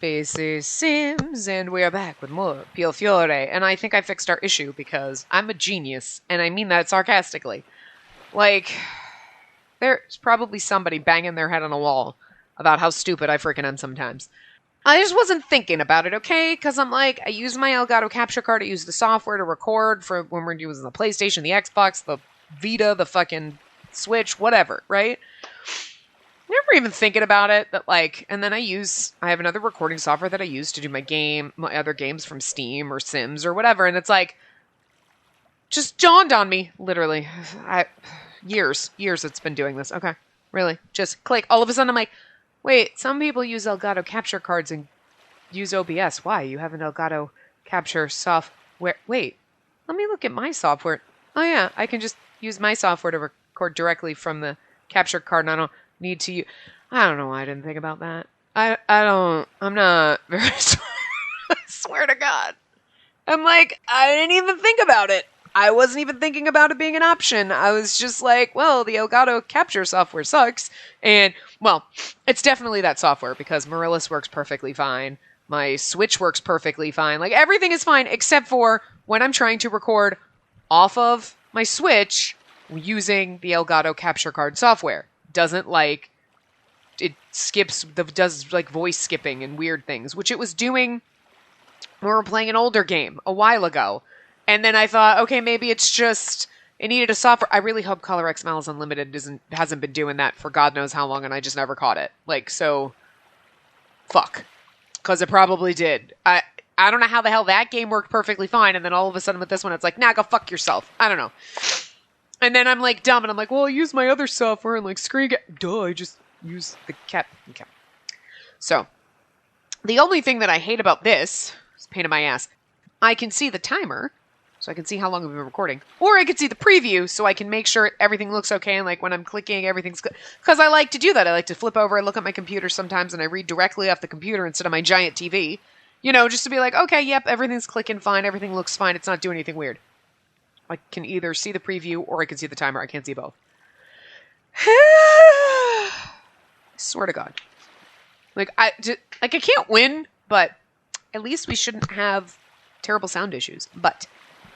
Spacey Sims, and we are back with more Piofiore. And I think I fixed our issue because I'm a genius, and I mean that sarcastically. Like, there's probably somebody banging their head on a wall about how stupid I freaking am sometimes. I just wasn't thinking about it, okay? Because I'm like, I use my Elgato capture card, I use the software to record for when we're using the PlayStation, the Xbox, the Vita, the fucking Switch, whatever, right? Never even thinking about it, that like, and then I have another recording software that I use to do my other games from Steam or Sims or whatever, and it's like, just dawned on me, literally. Years it's been doing this, okay, really, just click, all of a sudden I'm like, wait, some people use Elgato capture cards and use OBS, why? You have an Elgato capture software, wait, let me look at my software, oh yeah, I can just use my software to record directly from the capture card, and I don't need to use. I don't know why I didn't think about that. I'm not very smart. I swear to God. I'm like, I didn't even think about it. I wasn't even thinking about it being an option. I was just like, well, the Elgato capture software sucks. And, well, it's definitely that software because Marillis works perfectly fine. My Switch works perfectly fine. Like, everything is fine except for when I'm trying to record off of my Switch using the Elgato capture card software. Doesn't like, it does like voice skipping and weird things, which it was doing when we were playing an older game a while ago. And then I thought, okay, maybe it's just, it needed a software. I really hope ColorX Miles Unlimited hasn't been doing that for God knows how long, and I just never caught it. Like, so, fuck. Because it probably did. I don't know how the hell that game worked perfectly fine, and then all of a sudden with this one, it's like, nah, go fuck yourself. I don't know. And then I'm like dumb, and I'm like, well, I use my other software, and like, I just use the cap. Okay. So, the only thing that I hate about this is pain in my ass. I can see the timer, so I can see how long I've been recording. Or I can see the preview, so I can make sure everything looks okay, and like when I'm clicking, everything's good. Because I like to do that. I like to flip over and look at my computer sometimes, and I read directly off the computer instead of my giant TV. You know, just to be like, okay, yep, everything's clicking fine, everything looks fine, it's not doing anything weird. I can either see the preview or I can see the timer. I can't see both. I swear to God. Like, I can't win, but at least we shouldn't have terrible sound issues. But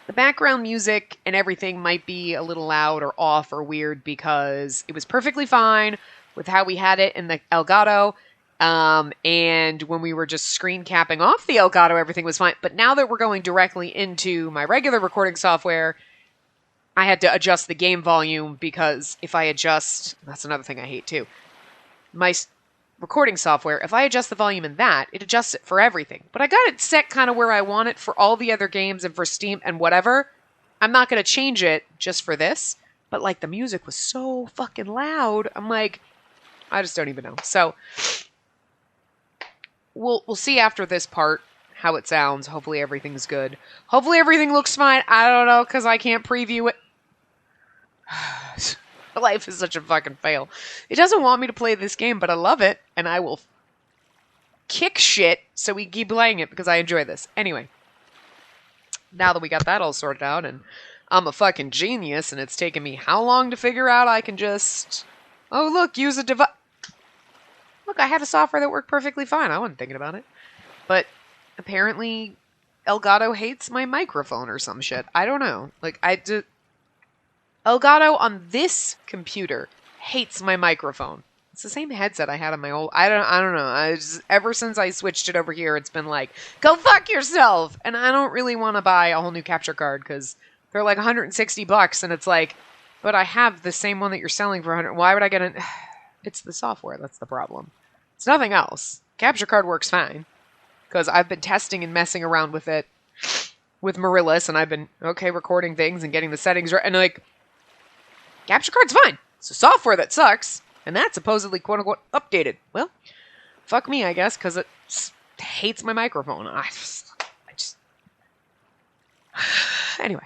the background music and everything might be a little loud or off or weird because it was perfectly fine with how we had it in the Elgato. And when we were just screen capping off the Elgato, everything was fine. But now that we're going directly into my regular recording software, I had to adjust the game volume because if I adjust, that's another thing I hate too. My recording software, if I adjust the volume in that, it adjusts it for everything. But I got it set kind of where I want it for all the other games and for Steam and whatever. I'm not going to change it just for this. But like the music was so fucking loud. I'm like, I just don't even know. So We'll see after this part how it sounds. Hopefully everything's good. Hopefully everything looks fine. I don't know, because I can't preview it. Life is such a fucking fail. It doesn't want me to play this game, but I love it, and I will kick shit so we keep playing it because I enjoy this. Anyway, now that we got that all sorted out, and I'm a fucking genius, and it's taken me how long to figure out I can just... Oh, look, use a device... Look, I had a software that worked perfectly fine. I wasn't thinking about it. But apparently Elgato hates my microphone or some shit. I don't know. Like, Elgato on this computer hates my microphone. It's the same headset I had on my old... I don't know. Ever since I switched it over here, it's been like, go fuck yourself! And I don't really want to buy a whole new capture card because they're like $160 and it's like, but I have the same one that you're selling for $100. Why would I get an... It's the software. That's the problem. It's nothing else. Capture card works fine. Because I've been testing and messing around with it with Marillis, and I've been, recording things and getting the settings right. And like, capture card's fine. It's the software that sucks. And that's supposedly, quote-unquote, updated. Well, fuck me, I guess, because it hates my microphone. I just... Anyway.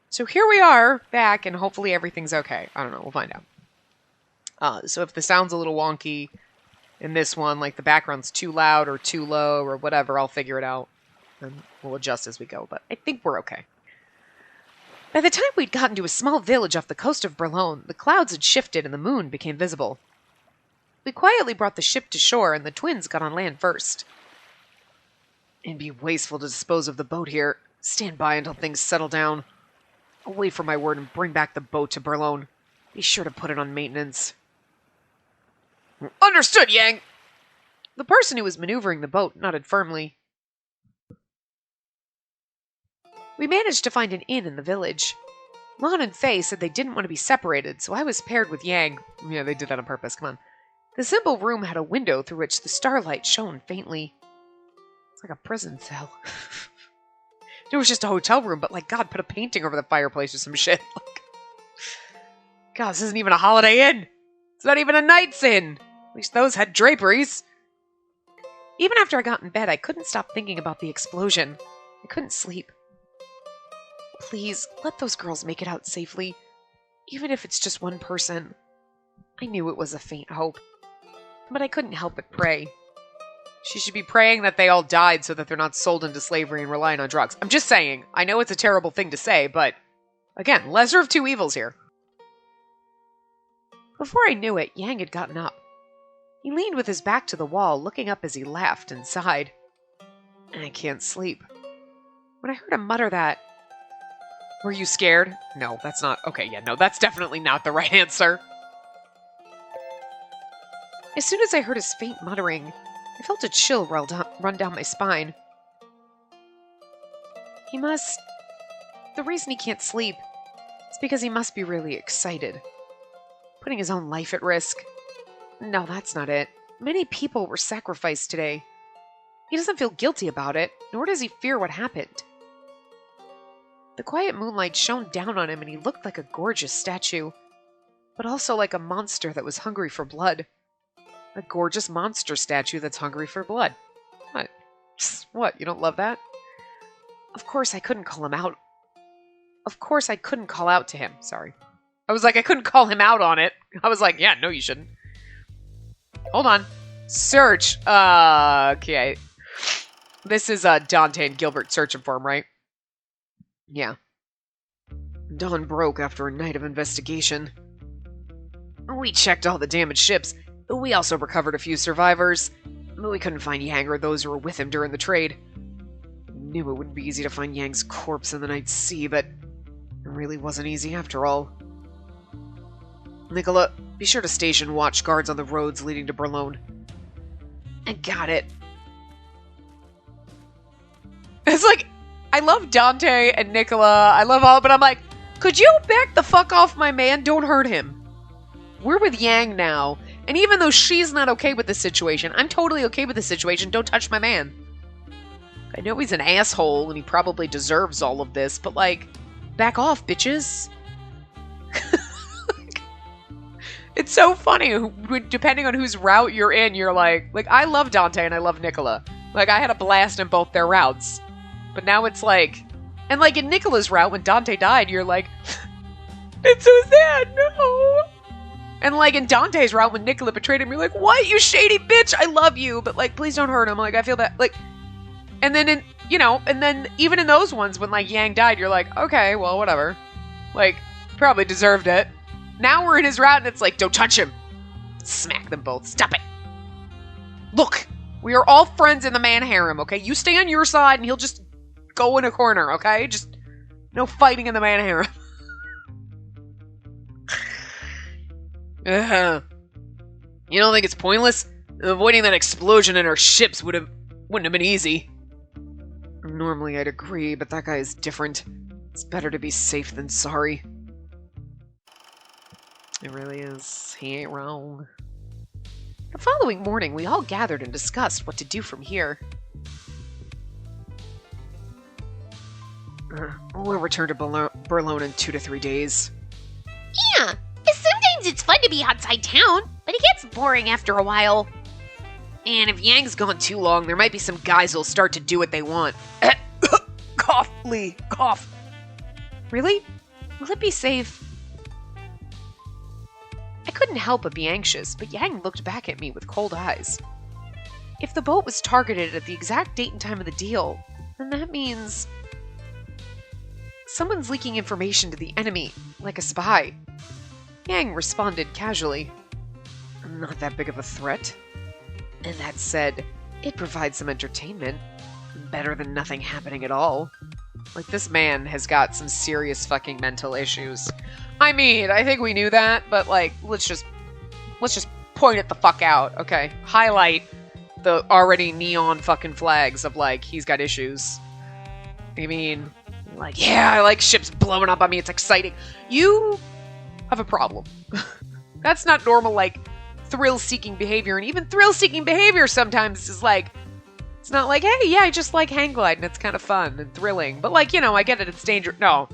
So here we are, back, and hopefully everything's okay. I don't know. We'll find out. So if the sound's a little wonky in this one, like the background's too loud or too low or whatever, I'll figure it out. And we'll adjust as we go, but I think we're okay. By the time we'd gotten to a small village off the coast of Boulogne, the clouds had shifted and the moon became visible. We quietly brought the ship to shore and the twins got on land first. It'd be wasteful to dispose of the boat here. Stand by until things settle down. I'll wait for my word and bring back the boat to Burlone. Be sure to put it on maintenance. Understood, Yang! The person who was maneuvering the boat nodded firmly. We managed to find an inn in the village. Lon and Faye said they didn't want to be separated, so I was paired with Yang. Yeah, they did that on purpose, come on. The simple room had a window through which the starlight shone faintly. It's like a prison cell. It was just a hotel room, but like, God, put a painting over the fireplace or some shit. Like, God, this isn't even a Holiday Inn. It's not even a Night's Inn. At least those had draperies. Even after I got in bed, I couldn't stop thinking about the explosion. I couldn't sleep. Please, let those girls make it out safely. Even if it's just one person. I knew it was a faint hope. But I couldn't help but pray. She should be praying that they all died so that they're not sold into slavery and relying on drugs. I'm just saying, I know it's a terrible thing to say, but again, lesser of two evils here. Before I knew it, Yang had gotten up. He leaned with his back to the wall, looking up as he laughed and sighed. I can't sleep. When I heard him mutter that, were you scared? No, that's not. Okay, yeah, no, that's definitely not the right answer. As soon as I heard his faint muttering, I felt a chill run down my spine. The reason he can't sleep is because he must be really excited. Putting his own life at risk. No, that's not it. Many people were sacrificed today. He doesn't feel guilty about it, nor does he fear what happened. The quiet moonlight shone down on him and he looked like a gorgeous statue, but also like a monster that was hungry for blood. A gorgeous monster statue that's hungry for blood. What? What, you don't love that? Of course I couldn't call him out. Of course I couldn't call out to him, sorry. I was like, I couldn't call him out on it. I was like, yeah, no you shouldn't. Hold on. Search. Okay. This is Dante and Gilbert searching for him, right? Yeah. Dawn broke after a night of investigation. We checked all the damaged ships. We also recovered a few survivors. But we couldn't find Yang or those who were with him during the trade. Knew it wouldn't be easy to find Yang's corpse in the night sea, but it really wasn't easy after all. Nicola, be sure to station watch guards on the roads leading to Burlone. I got it. It's like, I love Dante and Nicola, I love all, but I'm like, could you back the fuck off my man? Don't hurt him. We're with Yang now, and even though she's not okay with the situation, I'm totally okay with the situation. Don't touch my man. I know he's an asshole, and he probably deserves all of this, but like, back off, bitches. It's so funny, depending on whose route you're in, you're like, I love Dante and I love Nicola. Like, I had a blast in both their routes. But now it's like, and like in Nicola's route, when Dante died, you're like, it's so sad, no. And like in Dante's route, when Nicola betrayed him, you're like, what, you shady bitch, I love you, but like, please don't hurt him. Like, I feel that, like, and then in, you know, and then even in those ones, when like Yang died, you're like, okay, well, whatever. Like, probably deserved it. Now we're in his route, and it's like, don't touch him. Smack them both. Stop it. Look, we are all friends in the man harem, okay? You stay on your side, and he'll just go in a corner, okay? Just no fighting in the man harem. You don't think it's pointless? Avoiding that explosion in our ships wouldn't have been easy. Normally I'd agree, but that guy is different. It's better to be safe than sorry. It really is. He ain't wrong. The following morning, we all gathered and discussed what to do from here. We'll return to Burlone in 2 to 3 days. Yeah, sometimes it's fun to be outside town, but it gets boring after a while. And if Yang's gone too long, there might be some guys who'll start to do what they want. Cough, Lee, cough. Really? Will it be safe? I couldn't help but be anxious, but Yang looked back at me with cold eyes. If the boat was targeted at the exact date and time of the deal, then that means someone's leaking information to the enemy, like a spy. Yang responded casually. Not that big of a threat. And that said, it provides some entertainment. better than nothing happening at all. Like, this man has got some serious fucking mental issues. I mean, I think we knew that, but, like, let's just point it the fuck out, okay? Highlight the already neon fucking flags of, like, he's got issues. I mean, like, yeah, I like ships blowing up on me, it's exciting. You have a problem. That's not normal, like, thrill-seeking behavior, and even thrill-seeking behavior sometimes is, like, it's not like, hey, yeah, I just like hang gliding, it's kind of fun and thrilling, but, like, you know, I get it, it's dangerous. No.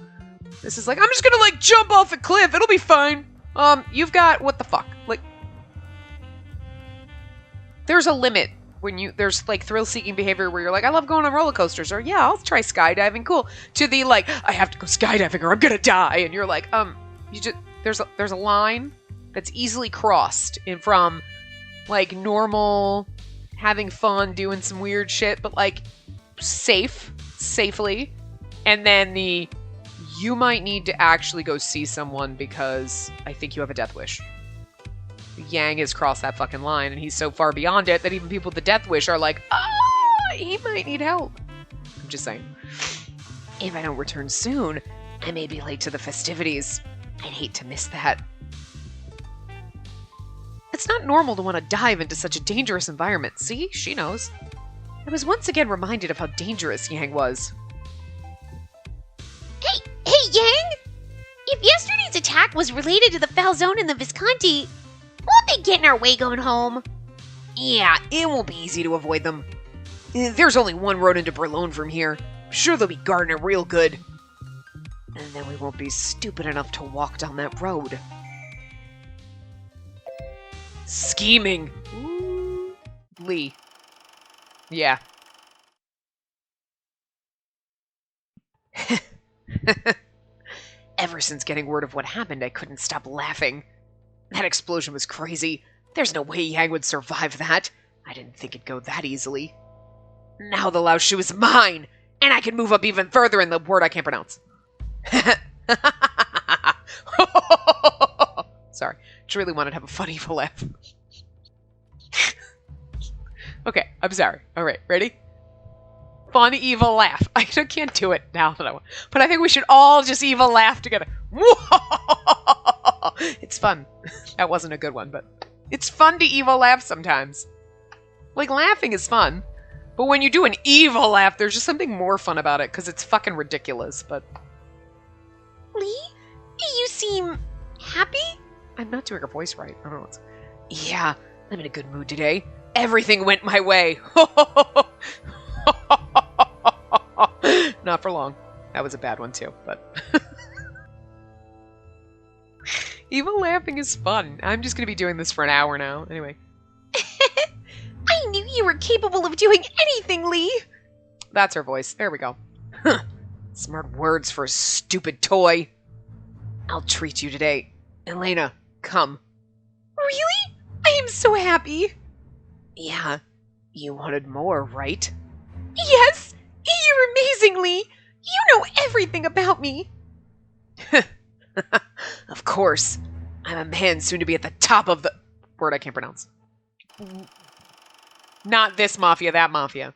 This is like, I'm just gonna, like, jump off a cliff, it'll be fine. You've got, what the fuck? Like, there's a limit when there's, like, thrill-seeking behavior where you're like, I love going on roller coasters, or, yeah, I'll try skydiving, cool, to the, like, I have to go skydiving or I'm gonna die, and you're like, there's a line that's easily crossed from, like, normal, having fun, doing some weird shit, but, like, safely, and then you might need to actually go see someone because I think you have a death wish. Yang has crossed that fucking line, and he's so far beyond it that even people with the death wish are like, he might need help. I'm just saying. If I don't return soon, I may be late to the festivities. I'd hate to miss that. It's not normal to want to dive into such a dangerous environment. See? She knows. I was once again reminded of how dangerous Yang was. Hey, Yang! If yesterday's attack was related to the Falzone and the Visconti, won't they get in our way going home? Yeah, it won't be easy to avoid them. There's only one road into Berlone from here. I'm sure they'll be guarding it real good. And then we won't be stupid enough to walk down that road. Scheming. Ooh. Lee. Yeah. Ever since getting word of what happened, I couldn't stop laughing. That explosion was crazy. There's no way Yang would survive that. I didn't think it'd go that easily. Now the Lao Shu is mine, and I can move up even further in the word I can't pronounce. Sorry, just really wanted to have a fun evil laugh. Okay, I'm sorry. All right, ready? Fun evil laugh. I can't do it now that I want, but I think we should all just evil laugh together. It's fun. That wasn't a good one, but it's fun to evil laugh sometimes. Like, laughing is fun, but when you do an evil laugh, there's just something more fun about it because it's fucking ridiculous. But Lee, you seem happy? I'm not doing her voice right. I don't know. Yeah, I'm in a good mood today. Everything went my way. Not for long. That was a bad one too, but evil laughing is fun. I'm just gonna be doing this for an hour now. Anyway. I knew you were capable of doing anything, Lee. That's her voice. There we go. Huh. Smart words for a stupid toy. I'll treat you today. Elena, come. Really? I am so happy. Yeah. You wanted more, right? Yes! You're amazing, Lee! You know everything about me! Of course. I'm a man soon to be at the top of the word I can't pronounce. Not this mafia, that mafia.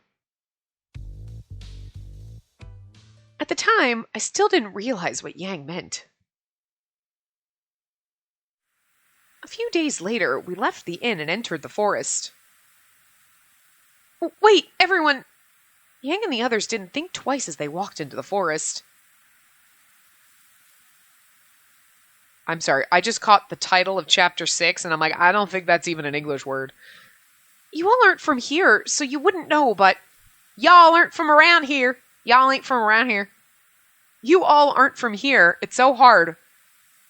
At the time, I still didn't realize what Yang meant. A few days later, we left the inn and entered the forest. Wait, everyone! Yang and the others didn't think twice as they walked into the forest. I'm sorry, I just caught the title of chapter 6, and I'm like, I don't think that's even an English word. You all aren't from here, so you wouldn't know, but y'all aren't from around here. Y'all ain't from around here. You all aren't from here. It's so hard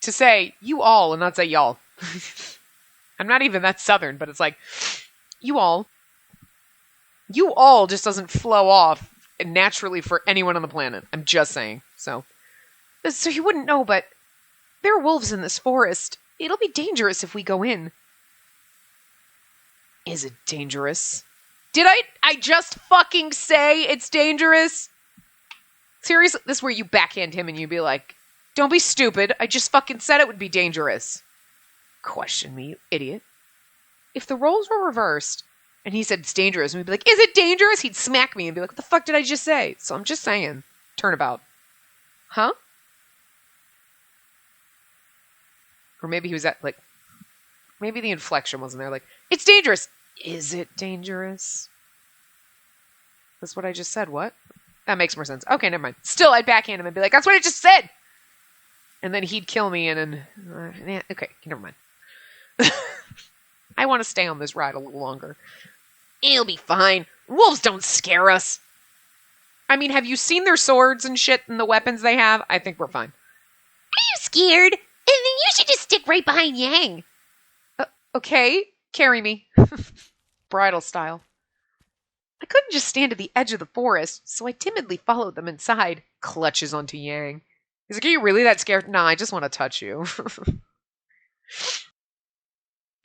to say you all and not say y'all. I'm not even that southern, but it's like, you all. You all just doesn't flow off naturally for anyone on the planet. I'm just saying. So you wouldn't know, but there are wolves in this forest. It'll be dangerous if we go in. Is it dangerous? Did I just fucking say it's dangerous? Seriously, this is where you backhand him and you'd be like, don't be stupid. I just fucking said it would be dangerous. Question me, you idiot. If the roles were reversed, And he said it's dangerous. And we'd be like, is it dangerous? He'd smack me and be like, what the fuck did I just say? So I'm just saying. Turnabout. Huh? Or maybe he was at, like, maybe the inflection wasn't there. Like, it's dangerous. Is it dangerous? That's what I just said. What? That makes more sense. Okay, never mind. Still, I'd backhand him and be like, that's what I just said. And then he'd kill me and then... okay, never mind. I want to stay on this ride a little longer. It'll be fine. Wolves don't scare us. I mean, have you seen their swords and shit and the weapons they have? I think we're fine. Are you scared? And then you should just stick right behind Yang. Okay, carry me. Bridal style. I couldn't just stand at the edge of the forest, so I timidly followed them inside. Clutches onto Yang. He's like, are you really that scared? Nah, I just want to touch you.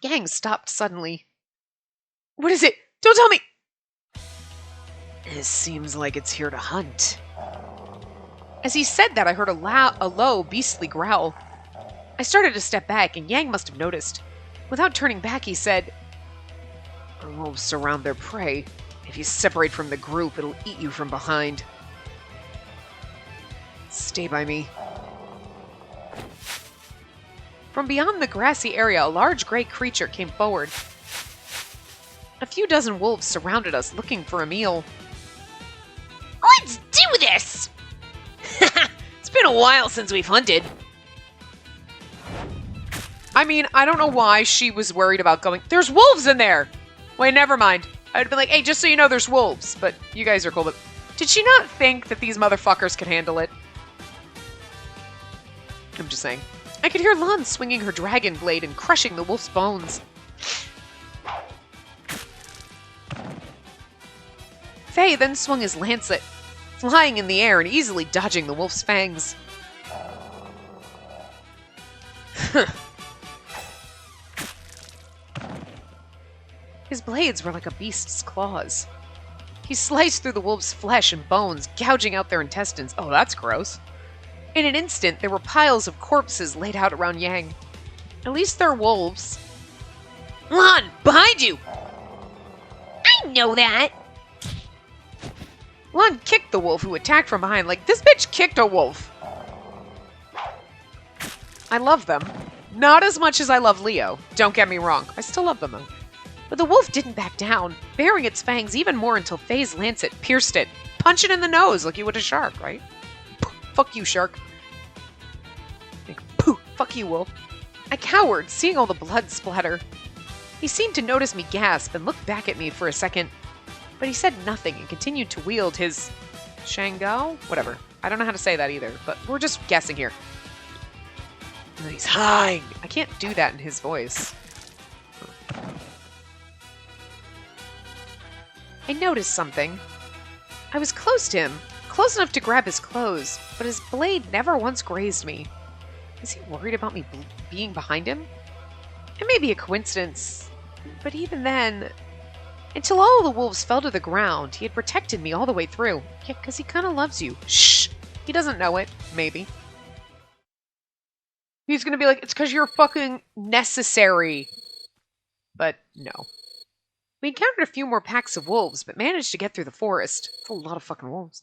Yang stopped suddenly. What is it? Don't tell me! This seems like it's here to hunt. As he said that, I heard a low, beastly growl. I started to step back, and Yang must have noticed. Without turning back, he said, wolves surround their prey. If you separate from the group, it'll eat you from behind. Stay by me. From beyond the grassy area, a large gray creature came forward. A few dozen wolves surrounded us, looking for a meal. Let's do this! It's been a while since we've hunted. I mean, I don't know why she was worried about going... There's wolves in there! Wait, never mind. I'd be like, hey, just so you know, there's wolves. But you guys are cool. But did she not think that these motherfuckers could handle it? I'm just saying. I could hear Lon swinging her dragon blade and crushing the wolf's bones. Faye then swung his lancet, flying in the air and easily dodging the wolf's fangs. His blades were like a beast's claws. He sliced through the wolf's flesh and bones, gouging out their intestines. Oh, that's gross. In an instant, there were piles of corpses laid out around Yang. At least they're wolves. Lon, behind you! I know that. Lon kicked the wolf who attacked from behind. Like, this bitch kicked a wolf. I love them. Not as much as I love Leo. Don't get me wrong. I still love them, though. But the wolf didn't back down, baring its fangs even more until Faye's lancet pierced it. Punch it in the nose like you would a shark, right? Fuck you, shark. Like, pooh, fuck you, wolf. I cowered, seeing all the blood splatter. He seemed to notice me gasp and looked back at me for a second. But he said nothing and continued to wield his... Shangao? Whatever. I don't know how to say that either, but we're just guessing here. And he's howling. I can't do that in his voice. I noticed something. I was close to him, close enough to grab his clothes, but his blade never once grazed me. Is he worried about me being behind him? It may be a coincidence, but even then... Until all the wolves fell to the ground, he had protected me all the way through. Yeah, because he kind of loves you. Shh! He doesn't know it. Maybe. He's gonna be like, it's because you're fucking necessary. But no. We encountered a few more packs of wolves, but managed to get through the forest. It's a lot of fucking wolves.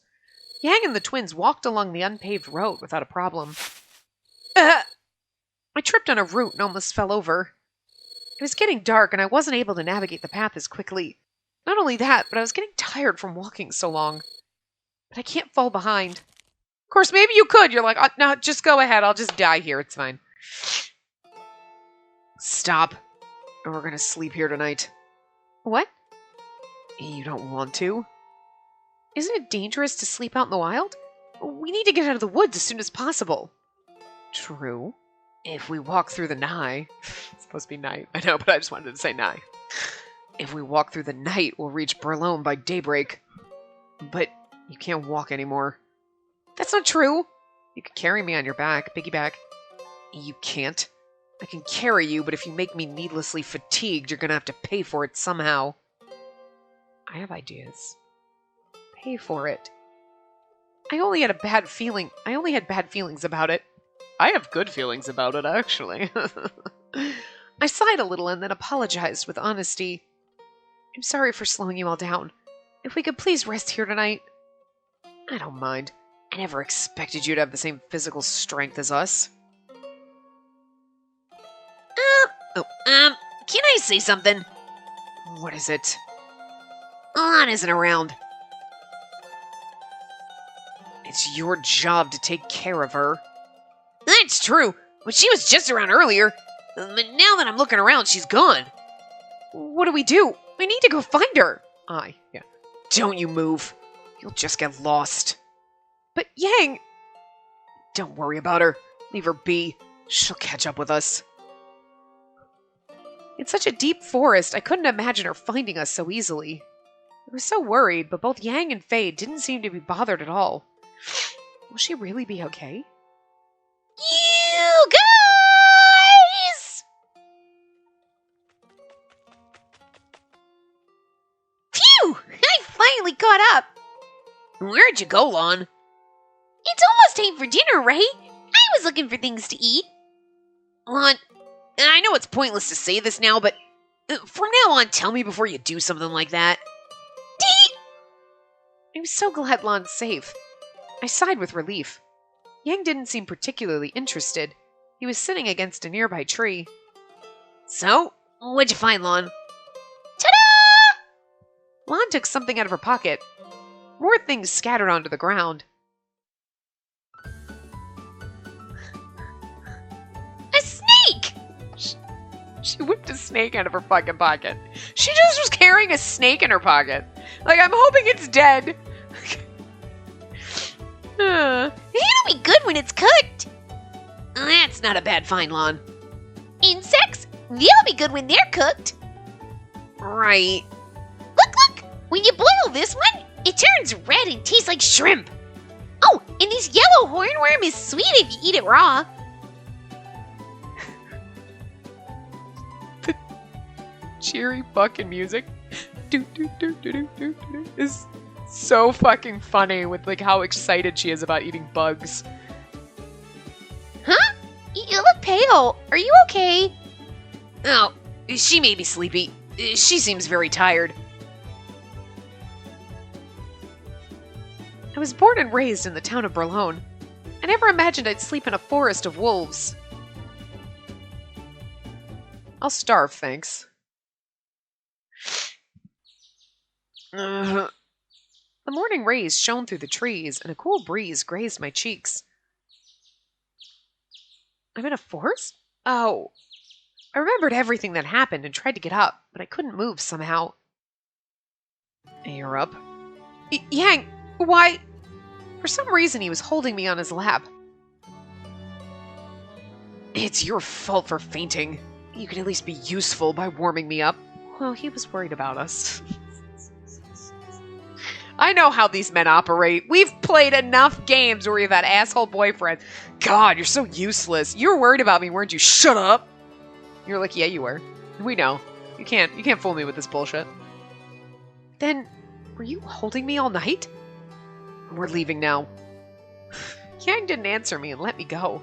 Yang and the twins walked along the unpaved road without a problem. I tripped on a root and almost fell over. It was getting dark, and I wasn't able to navigate the path as quickly. Not only that, but I was getting tired from walking so long. But I can't fall behind. Of course, maybe you could. You're like, no, just go ahead. I'll just die here. It's fine. Stop. Or we're gonna sleep here tonight. What? You don't want to? Isn't it dangerous to sleep out in the wild? We need to get out of the woods as soon as possible. True. If we walk through the night... It's supposed to be night. I know, but I just wanted to say night. If we walk through the night, we'll reach Berlone by daybreak. But you can't walk anymore. That's not true. You could carry me on your back, piggyback. You can't. I can carry you, but if you make me needlessly fatigued, you're gonna have to pay for it somehow. I have ideas. Pay for it. I only had bad feelings about it. I have good feelings about it, actually. I sighed a little and then apologized with honesty. I'm sorry for slowing you all down. If we could please rest here tonight. I don't mind. I never expected you to have the same physical strength as us. Can I say something? What is it? Alon isn't around. It's your job to take care of her. That's true, but she was just around earlier. But now that I'm looking around, she's gone. What do we do? I need to go find her. Yeah. Don't you move. You'll just get lost. But Yang... Don't worry about her. Leave her be. She'll catch up with us. It's such a deep forest, I couldn't imagine her finding us so easily. I was so worried, but both Yang and Faye didn't seem to be bothered at all. Will she really be okay? You guys! Phew! I finally caught up. Where'd you go, Lon? It's almost time for dinner, right? I was looking for things to eat. Lon, I know it's pointless to say this now, but from now on, tell me before you do something like that. I'm so glad Lon's safe. I sighed with relief. Yang didn't seem particularly interested. He was sitting against a nearby tree. So, what'd you find, Lon? Ta-da! Lon took something out of her pocket. More things scattered onto the ground. A snake! She whipped a snake out of her fucking pocket. She just was carrying a snake in her pocket. Like, I'm hoping it's dead. It'll be good when it's cooked. That's not a bad find, Lon. Insects? They'll be good when they're cooked. Right. Look! When you boil this one, it turns red and tastes like shrimp. Oh, and this yellow hornworm is sweet if you eat it raw. Cheery fucking music is so fucking funny with like how excited she is about eating bugs. Huh? You look pale. Are you okay? Oh, she may be sleepy. She seems very tired. I was born and raised in the town of Berlone. I never imagined I'd sleep in a forest of wolves. I'll starve, thanks. The morning rays shone through the trees, and a cool breeze grazed my cheeks. I'm in a forest? Oh. I remembered everything that happened and tried to get up, but I couldn't move somehow. You're up? Yang, why? For some reason, he was holding me on his lap. It's your fault for fainting. You could at least be useful by warming me up. Well, he was worried about us. I know how these men operate. We've played enough games where we've had asshole boyfriends. God, you're so useless. You were worried about me, weren't you? Shut up! You're like, yeah, you were. We know. You can't fool me with this bullshit. Then, were you holding me all night? We're leaving now. Yang didn't answer me and let me go.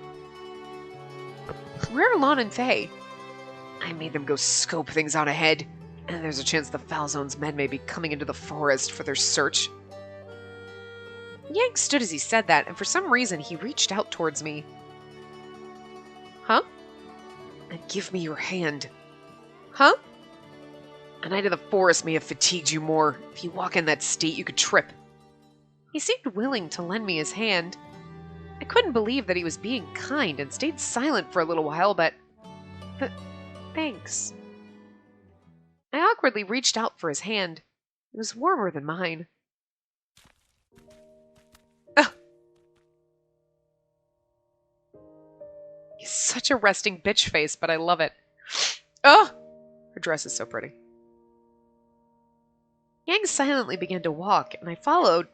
Where are Lon and Faye? I made them go scope things out ahead. And there's a chance the Falzone's men may be coming into the forest for their search. Yang stood as he said that, and for some reason he reached out towards me. Huh? And give me your hand. Huh? A night in the forest may have fatigued you more. If you walk in that state, you could trip. He seemed willing to lend me his hand. I couldn't believe that he was being kind and stayed silent for a little while, but thanks. I awkwardly reached out for his hand. It was warmer than mine. Ugh. He's such a resting bitch face, but I love it. Oh! Her dress is so pretty. Yang silently began to walk, and I followed.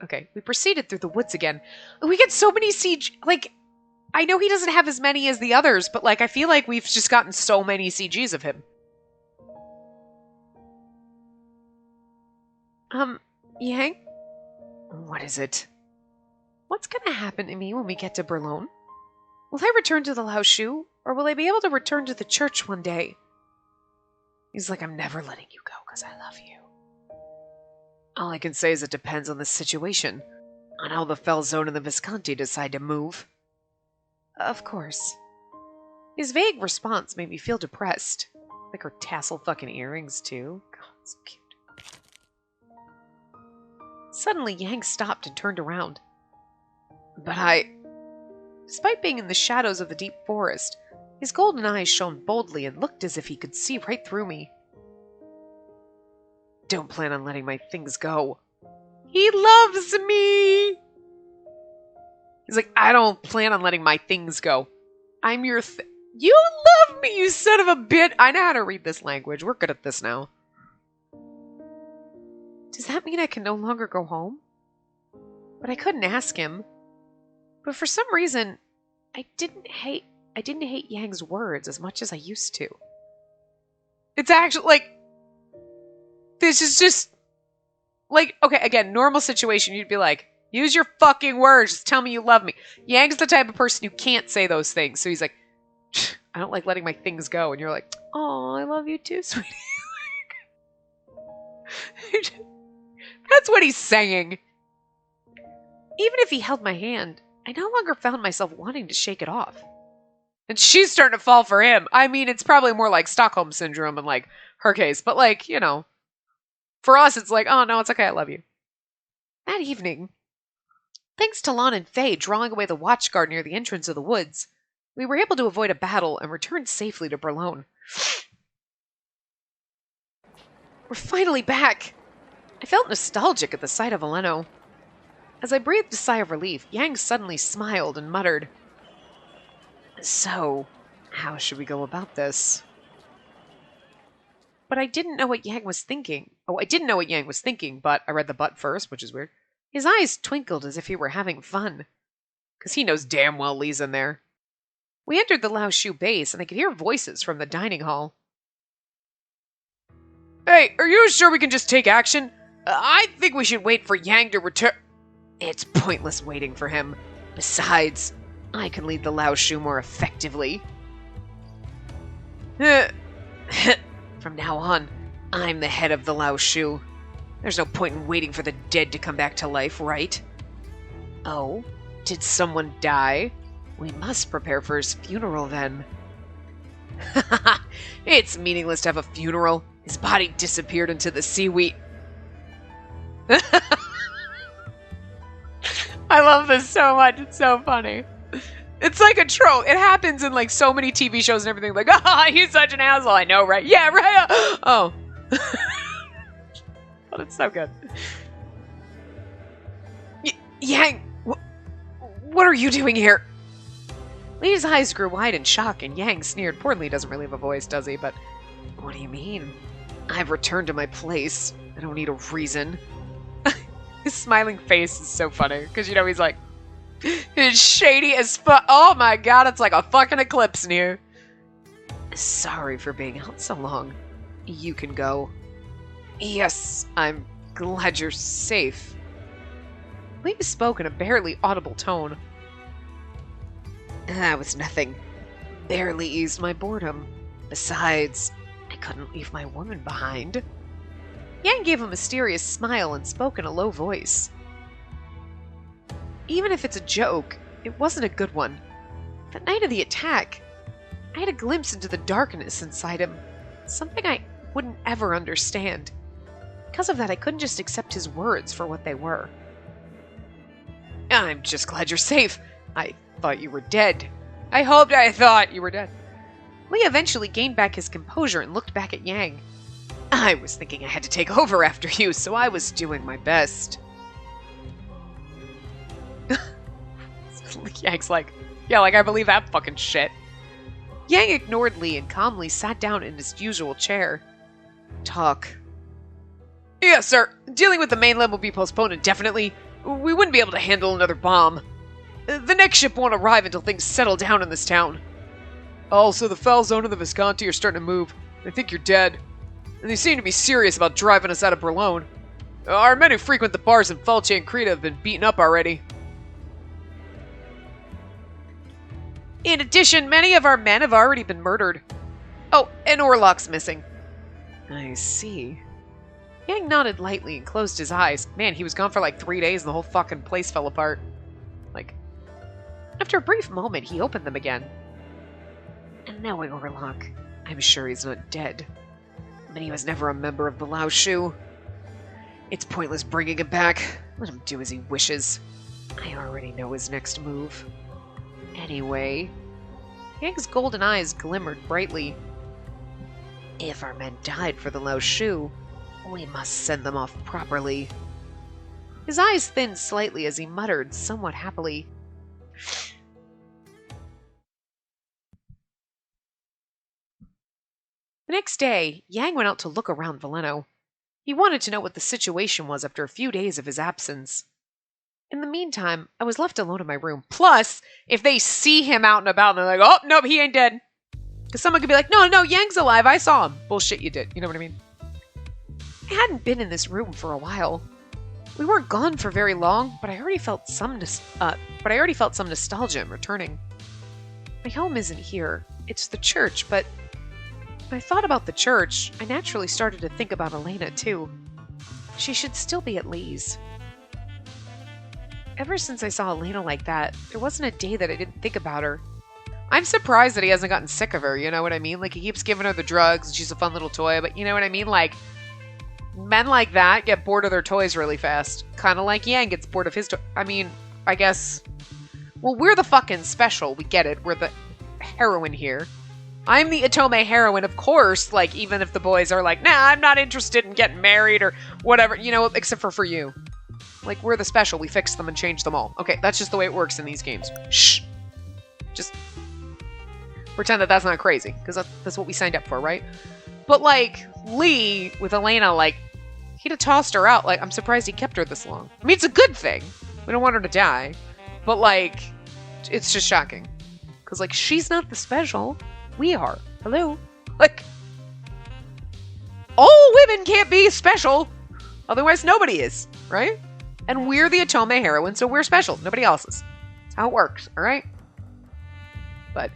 Okay, we proceeded through the woods again. We get so many CG... Like, I know he doesn't have as many as the others, but, like, I feel like we've just gotten so many CGs of him. Yang? What is it? What's gonna happen to me when we get to Berlone? Will I return to the Lao Shu, or will I be able to return to the church one day? He's like, I'm never letting you go, because I love you. All I can say is it depends on the situation, on how the Falzone and the Visconti decide to move. Of course. His vague response made me feel depressed. Like her tassel fucking earrings, too. God, so cute. Suddenly, Yang stopped and turned around. But despite being in the shadows of the deep forest, his golden eyes shone boldly and looked as if he could see right through me. Don't plan on letting my things go. He loves me! He's like, I don't plan on letting my things go. I'm your You love me, you son of a bitch! I know how to read this language. We're good at this now. Does that mean I can no longer go home? But I couldn't ask him. But for some reason, I didn't hate Yang's words as much as I used to. It's actually, like, this is just, like, okay, again, normal situation, you'd be like, use your fucking words, just tell me you love me. Yang's the type of person who can't say those things, so he's like, I don't like letting my things go, and you're like, oh, I love you too, sweetie. That's what he's saying. Even if he held my hand, I no longer found myself wanting to shake it off. And she's starting to fall for him. I mean, it's probably more like Stockholm Syndrome in, like, her case. But, like, you know, for us, it's like, oh, no, it's okay, I love you. That evening, thanks to Lon and Faye drawing away the watchguard near the entrance of the woods, we were able to avoid a battle and return safely to Berlone. We're finally back! I felt nostalgic at the sight of Eleno. As I breathed a sigh of relief, Yang suddenly smiled and muttered, So, how should we go about this? But I didn't know what Yang was thinking. Oh, I didn't know what Yang was thinking, but I read the but first, which is weird. His eyes twinkled as if he were having fun. Because he knows damn well Lee's in there. We entered the Lao Shu base, and I could hear voices from the dining hall. Hey, are you sure we can just take action? I think we should wait for Yang to return. It's pointless waiting for him. Besides, I can lead the Lao Shu more effectively. From now on, I'm the head of the Lao Shu. There's no point in waiting for the dead to come back to life, right? Oh, did someone die? We must prepare for his funeral then. It's meaningless to have a funeral. His body disappeared into the seaweed. I love this so much. It's so funny. It's like a trope. It happens in like so many TV shows and everything. Like, he's such an asshole. I know, right? Yeah, right. Oh. Oh, it's so good. Yang, what are you doing here? Lee's eyes grew wide in shock, and Yang sneered. Poor Lee doesn't really have a voice, does he? But what do you mean? I've returned to my place. I don't need a reason. His smiling face is so funny, because, you know, he's like, it's shady as fuck. Oh my god, it's like a fucking eclipse in here. Sorry for being out so long. You can go. Yes, I'm glad you're safe. Lee spoke in a barely audible tone. That was nothing. Barely eased my boredom. Besides, I couldn't leave my woman behind. Yang gave a mysterious smile and spoke in a low voice. Even if it's a joke, it wasn't a good one. The night of the attack, I had a glimpse into the darkness inside him. Something I wouldn't ever understand. Because of that, I couldn't just accept his words for what they were. I'm just glad you're safe. I thought you were dead. I thought you were dead. Lee eventually gained back his composure and looked back at Yang. I was thinking I had to take over after you, so I was doing my best. Yang's like, yeah, like I believe that fucking shit. Yang ignored Lee and calmly sat down in his usual chair. Talk. Yes, sir. Dealing with the mainland will be postponed indefinitely. We wouldn't be able to handle another bomb. The next ship won't arrive until things settle down in this town. Also, the Falzone and the Visconti are starting to move. They think you're dead. And they seem to be serious about driving us out of Berlone. Our men who frequent the bars in Falce and Creta have been beaten up already. In addition, many of our men have already been murdered. Oh, and Orlok's missing. I see. Yang nodded lightly and closed his eyes. Man, he was gone for like 3 days and the whole fucking place fell apart. Like, after a brief moment, he opened them again. And now Warlock, I'm sure he's not dead. But he was never a member of the Lao Shu. It's pointless bringing him back. Let him do as he wishes. I already know his next move. Anyway, Yang's golden eyes glimmered brightly. If our men died for the Lao Shu, we must send them off properly. His eyes thinned slightly as he muttered, somewhat happily. The next day, Yang went out to look around Veleno. He wanted to know what the situation was after a few days of his absence. In the meantime, I was left alone in my room. Plus, if they see him out and about, and they're like, oh, nope, he ain't dead. Because someone could be like, no, Yang's alive, I saw him. Bullshit, you did. You know what I mean? I hadn't been in this room for a while. We weren't gone for very long, but I already felt some nostalgia in returning. My home isn't here. It's the church, but when I thought about the church, I naturally started to think about Elena, too. She should still be at Lee's. Ever since I saw Elena like that, there wasn't a day that I didn't think about her. I'm surprised that he hasn't gotten sick of her, you know what I mean? Like, he keeps giving her the drugs, and she's a fun little toy, but you know what I mean? Like, men like that get bored of their toys really fast. Kind of like Yang gets bored of his toy. I mean, I guess... Well, we're the fucking special, we get it. We're the heroine here. I'm the Otome heroine, of course, like, even if the boys are like, nah, I'm not interested in getting married or whatever, you know, except for you. Like, we're the special, we fix them and change them all. Okay, that's just the way it works in these games. Shh. Just pretend that that's not crazy, because that's what we signed up for, right? But, like, Lee, with Elena, like, he'd have tossed her out. Like, I'm surprised he kept her this long. I mean, it's a good thing. We don't want her to die. But, like, it's just shocking. Because, like, she's not the special. We are. Hello? Like, all women can't be special. Otherwise, nobody is, right? And we're the Otome heroine, so we're special. Nobody else is. That's how it works, alright? But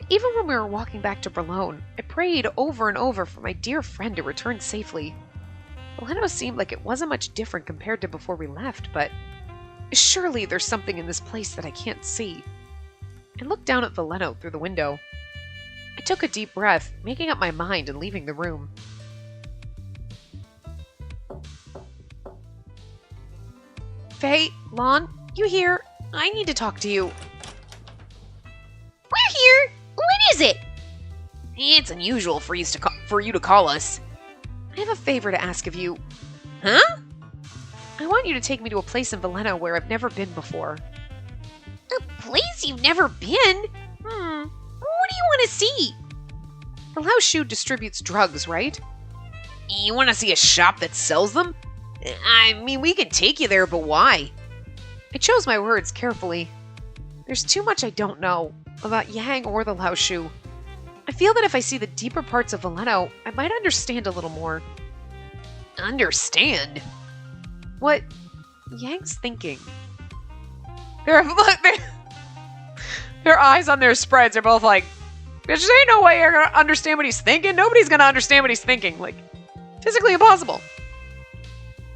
even when we were walking back to Berlin, I prayed over and over for my dear friend to return safely. Veleno seemed like it wasn't much different compared to before we left, but surely there's something in this place that I can't see. I looked down at Veleno through the window. I took a deep breath, making up my mind and leaving the room. Faye, Lon, you here? I need to talk to you. We're here! What is it? It's unusual for you to call us. I have a favor to ask of you. Huh? I want you to take me to a place in Veleno where I've never been before. A place you've never been? What do you want to see? The Lao Shu distributes drugs, right? You want to see a shop that sells them? I mean, we can take you there, but why? I chose my words carefully. There's too much I don't know about Yang or the Lao Shu. I feel that if I see the deeper parts of Veleno, I might understand a little more. Understand? What Yang's thinking. Their eyes on their spreads are both like, there just ain't no way you're gonna understand what he's thinking. Nobody's gonna understand what he's thinking. Like, physically impossible.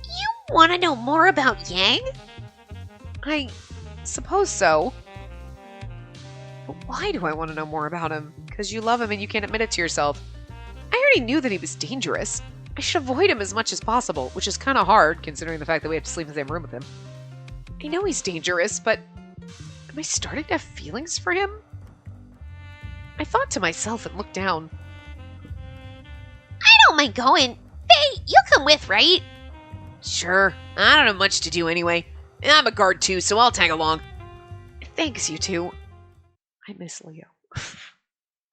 You want to know more about Yang? I suppose so. But why do I want to know more about him? Because you love him and you can't admit it to yourself. I already knew that he was dangerous. I should avoid him as much as possible, which is kind of hard considering the fact that we have to sleep in the same room with him. I know he's dangerous, but am I starting to have feelings for him? I thought to myself and looked down. I don't mind going. Faye, you'll come with, right? Sure. I don't have much to do anyway. I'm a guard too, so I'll tag along. Thanks, you two. I miss Leo.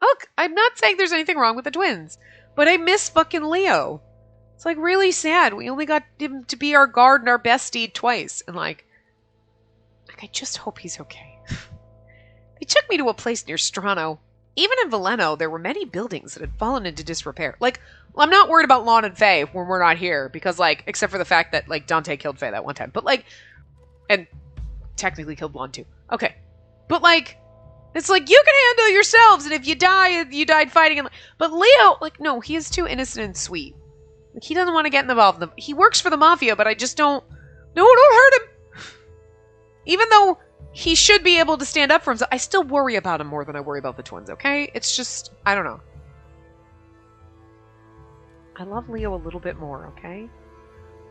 Look, I'm not saying there's anything wrong with the twins, but I miss fucking Leo. It's like really sad. We only got him to be our guard and our bestie twice, and like I just hope he's okay. They took me to a place near Strano. Even in Veleno, there were many buildings that had fallen into disrepair. Like, I'm not worried about Lon and Faye when we're not here, because, like, except for the fact that, like, Dante killed Faye that one time. But, like, and technically killed Lon, too. Okay. But, like, it's like, you can handle yourselves, and if you die, you died fighting. But Leo, like, no, he is too innocent and sweet. Like, he doesn't want to get involved. He works for the mafia, but I just don't... No, don't hurt him! Even though he should be able to stand up for himself, I still worry about him more than I worry about the twins, okay? It's just... I don't know. I love Leo a little bit more, okay?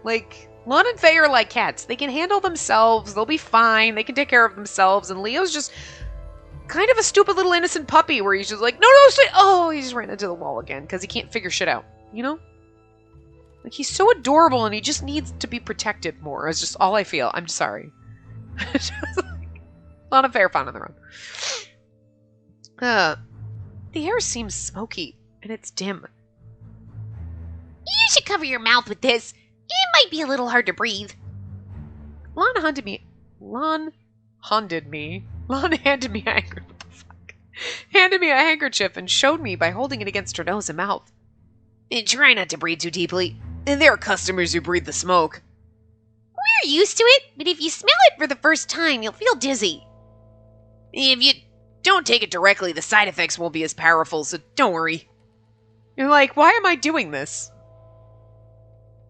Like, Lon and Faye are like cats. They can handle themselves. They'll be fine. They can take care of themselves. And Leo's just kind of a stupid little innocent puppy where he's just like, no, stay. Oh, he just ran into the wall again because he can't figure shit out, you know? Like, he's so adorable and he just needs to be protected more. It's just all I feel. I'm sorry. Just like, Lon and Faye are fine on their own. The air seems smoky and it's dim. You should cover your mouth with this. It might be a little hard to breathe. Lon handed me a handkerchief and showed me by holding it against her nose and mouth. And try not to breathe too deeply. And there are customers who breathe the smoke. We're used to it, but if you smell it for the first time, you'll feel dizzy. If you don't take it directly, the side effects won't be as powerful, so don't worry. You're like, why am I doing this?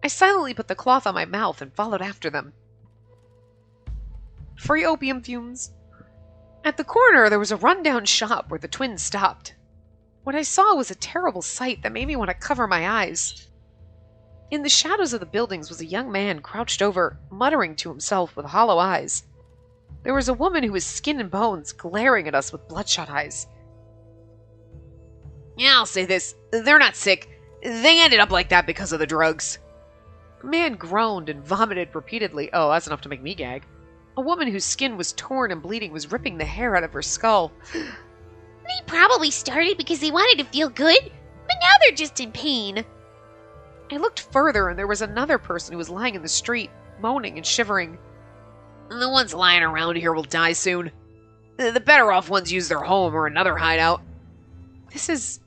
I silently put the cloth on my mouth and followed after them. Free opium fumes. At the corner, there was a rundown shop where the twins stopped. What I saw was a terrible sight that made me want to cover my eyes. In the shadows of the buildings was a young man crouched over, muttering to himself with hollow eyes. There was a woman who was skin and bones, glaring at us with bloodshot eyes. Yeah, I'll say this. They're not sick. They ended up like that because of the drugs. A man groaned and vomited repeatedly. Oh, that's enough to make me gag. A woman whose skin was torn and bleeding was ripping the hair out of her skull. They probably started because they wanted to feel good, but now they're just in pain. I looked further and there was another person who was lying in the street, moaning and shivering. The ones lying around here will die soon. The better off ones use their home or another hideout. The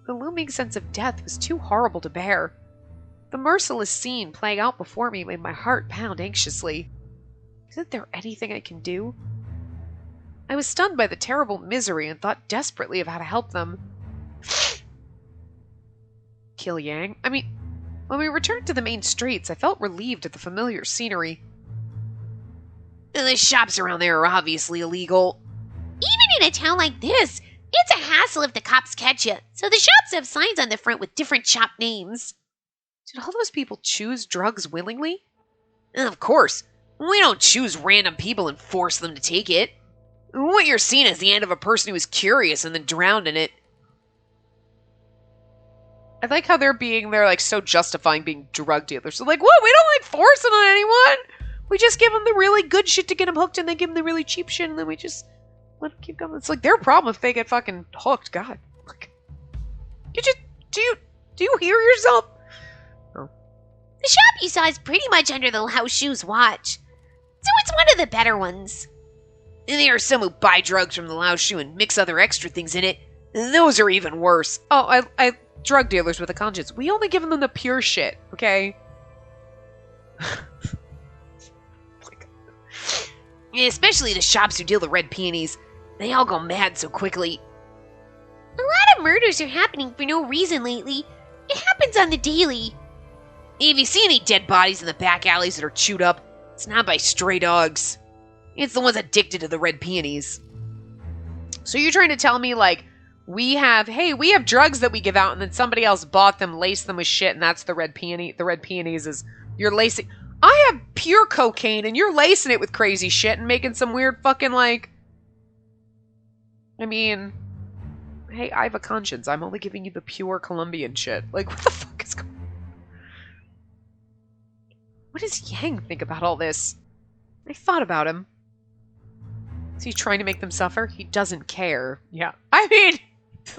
looming sense of death was too horrible to bear. The merciless scene playing out before me made my heart pound anxiously. Isn't there anything I can do? I was stunned by the terrible misery and thought desperately of how to help them. Kill Yang? I mean, when we returned to the main streets, I felt relieved at the familiar scenery. The shops around there are obviously illegal. Even in a town like this, it's a hassle if the cops catch you, so the shops have signs on the front with different shop names. Did all those people choose drugs willingly? Of course. We don't choose random people and force them to take it. What you're seeing is the end of a person who was curious and then drowned in it. I like how they're like so justifying being drug dealers. They're like, what? We don't like forcing on anyone. We just give them the really good shit to get them hooked and then give them the really cheap shit and then we just let them keep going. It's like their problem if they get fucking hooked. God. Like, do you hear yourself? Oh. The shop you saw is pretty much under the House Shoe's watch. So it's one of the better ones. And there are some who buy drugs from the Lao Shoe and mix other extra things in it. Those are even worse. Oh, I drug dealers with a conscience. We only give them the pure shit, okay? Especially the shops who deal the red peonies. They all go mad so quickly. A lot of murders are happening for no reason lately. It happens on the daily. If you see any dead bodies in the back alleys that are chewed up, it's not by stray dogs. It's the ones addicted to the red peonies. So you're trying to tell me, like, we have drugs that we give out, and then somebody else bought them, laced them with shit, and that's the red peony. The red peonies is you're lacing. I have pure cocaine, and you're lacing it with crazy shit and making some weird fucking, like... I mean... Hey, I have a conscience. I'm only giving you the pure Colombian shit. Like, what the fuck is going on? What does Yang think about all this? I thought about him. Is he trying to make them suffer? He doesn't care. Yeah. I mean,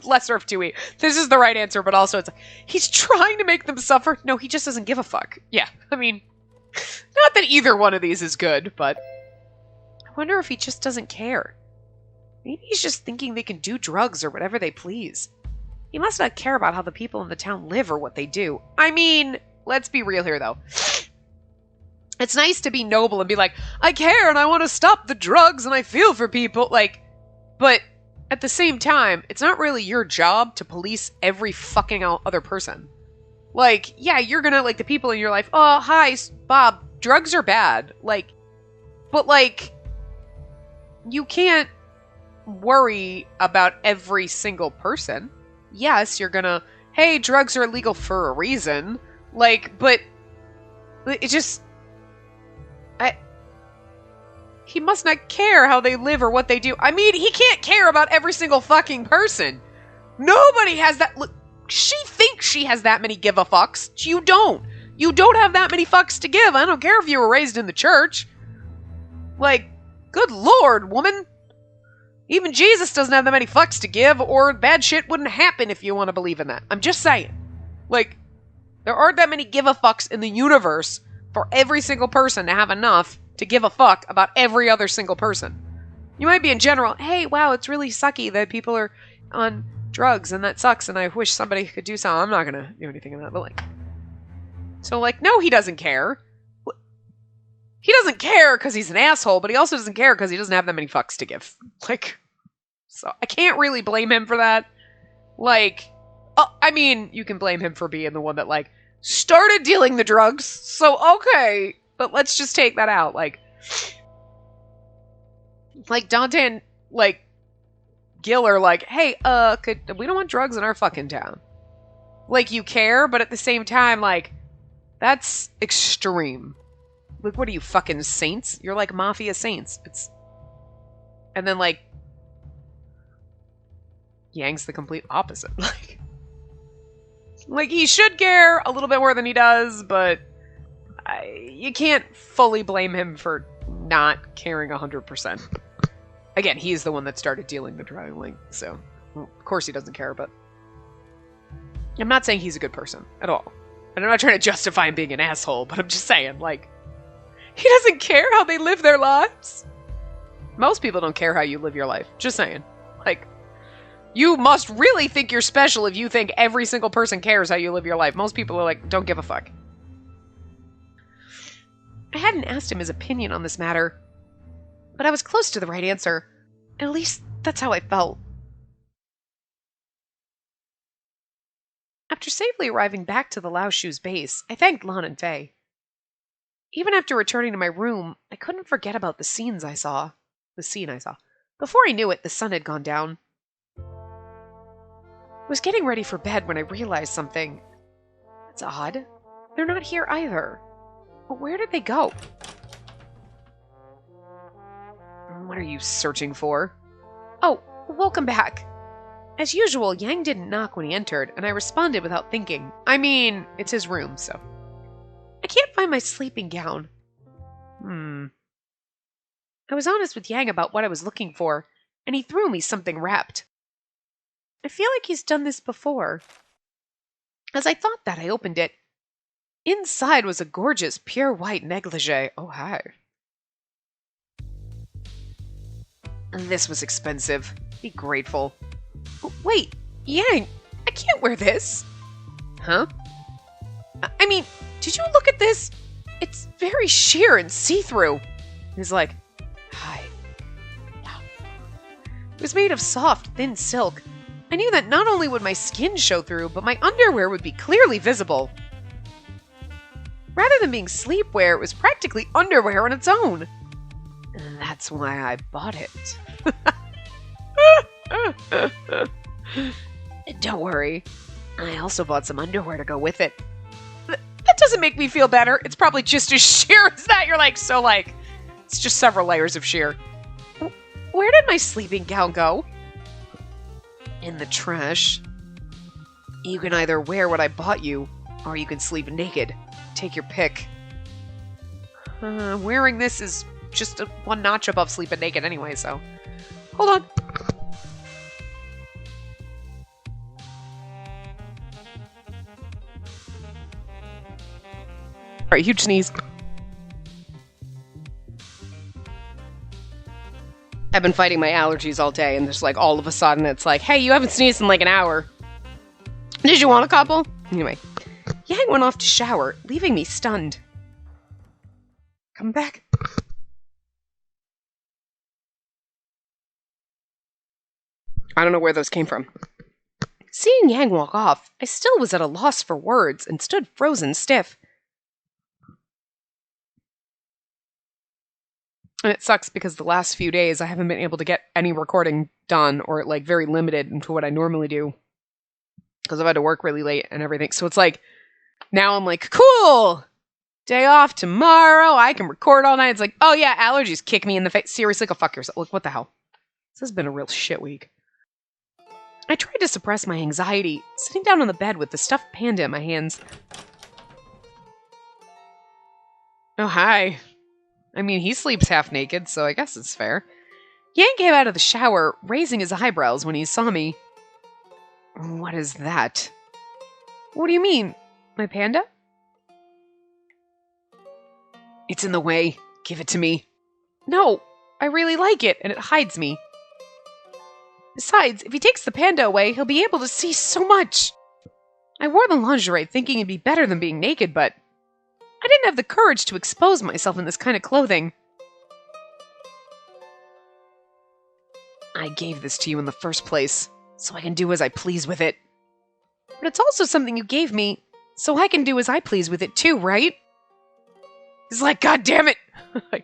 lesser of two evils. This is the right answer, but also it's like, he's trying to make them suffer? No, he just doesn't give a fuck. Yeah, I mean, not that either one of these is good, but I wonder if he just doesn't care. Maybe he's just thinking they can do drugs or whatever they please. He must not care about how the people in the town live or what they do. I mean, let's be real here, though. It's nice to be noble and be like, I care and I want to stop the drugs and I feel for people. Like, but at the same time, it's not really your job to police every fucking other person. Like, yeah, you're gonna, like, the people in your life, oh, hi, Bob, drugs are bad. Like, but, like, you can't worry about every single person. Yes, you're gonna, hey, drugs are illegal for a reason. Like, but it just, he must not care how they live or what they do. I mean, he can't care about every single fucking person. Nobody has that. Look, she thinks she has that many give a fucks. You don't. You don't have that many fucks to give. I don't care if you were raised in the church. Like, good lord, woman. Even Jesus doesn't have that many fucks to give, or bad shit wouldn't happen if you want to believe in that. I'm just saying. Like, there aren't that many give a fucks in the universe for every single person to have enough to give a fuck about every other single person. You might be in general, hey, wow, it's really sucky that people are on drugs, and that sucks, and I wish somebody could do something. I'm not gonna do anything in that, but like... So, like, no, he doesn't care. He doesn't care because he's an asshole, but he also doesn't care because he doesn't have that many fucks to give. Like, so I can't really blame him for that. Like, I mean, you can blame him for being the one that, like, started dealing the drugs, so okay, but let's just take that out. Like Dante and, like, Gil are like, hey, we don't want drugs in our fucking town. Like, you care, but at the same time, like, that's extreme. Like, what are you, fucking saints? You're like mafia saints. And then, like, Yang's the complete opposite. Like, he should care a little bit more than he does, but you can't fully blame him for not caring 100%. Again, he's the one that started dealing the drug, like, so well, of course he doesn't care, but I'm not saying he's a good person at all. And I'm not trying to justify him being an asshole, but I'm just saying, like, he doesn't care how they live their lives. Most people don't care how you live your life. Just saying. Like, you must really think you're special if you think every single person cares how you live your life. Most people are like, don't give a fuck. I hadn't asked him his opinion on this matter, but I was close to the right answer. At least, that's how I felt. After safely arriving back to the Lao Shu's base, I thanked Lon and Faye. Even after returning to my room, I couldn't forget about the scene I saw. Before I knew it, the sun had gone down. I was getting ready for bed when I realized something. That's odd. They're not here either. But where did they go? What are you searching for? Oh, welcome back. As usual, Yang didn't knock when he entered, and I responded without thinking. I mean, it's his room, so... I can't find my sleeping gown. I was honest with Yang about what I was looking for, and he threw me something wrapped. I feel like he's done this before. As I thought that, I opened it. Inside was a gorgeous, pure white negligee. Oh, hi. This was expensive. Be grateful. Wait, Yang, I can't wear this. Huh? I mean, did you look at this? It's very sheer and see-through. He's like, hi. It was made of soft, thin silk. I knew that not only would my skin show through, but my underwear would be clearly visible. Rather than being sleepwear, it was practically underwear on its own. And that's why I bought it. Don't worry. I also bought some underwear to go with it. That doesn't make me feel better. It's probably just as sheer as that. You're like, so like, it's just several layers of sheer. Where did my sleeping gown go? In the trash. You can either wear what I bought you, or you can sleep naked. Take your pick. Wearing this is just one notch above sleeping naked anyway, so... Hold on. Alright, huge sneeze. I've been fighting my allergies all day, and just like all of a sudden it's like, hey, you haven't sneezed in like an hour. Did you want a couple? Anyway, Yang went off to shower, leaving me stunned. Come back. I don't know where those came from. Seeing Yang walk off, I still was at a loss for words and stood frozen stiff. And it sucks because the last few days I haven't been able to get any recording done, or like very limited into what I normally do because I've had to work really late and everything. So it's like, now I'm like, cool! Day off tomorrow, I can record all night. It's like, oh yeah, allergies kick me in the face. Seriously, go fuck yourself. Look, what the hell? This has been a real shit week. I tried to suppress my anxiety, sitting down on the bed with the stuffed panda in my hands. Oh, hi. I mean, he sleeps half naked, so I guess it's fair. Yang came out of the shower, raising his eyebrows when he saw me. What is that? What do you mean? My panda? It's in the way. Give it to me. No, I really like it, and it hides me. Besides, if he takes the panda away, he'll be able to see so much. I wore the lingerie thinking it'd be better than being naked, but I didn't have the courage to expose myself in this kind of clothing. I gave this to you in the first place, so I can do as I please with it. But it's also something you gave me, so I can do as I please with it too, right? He's like, God damn it! I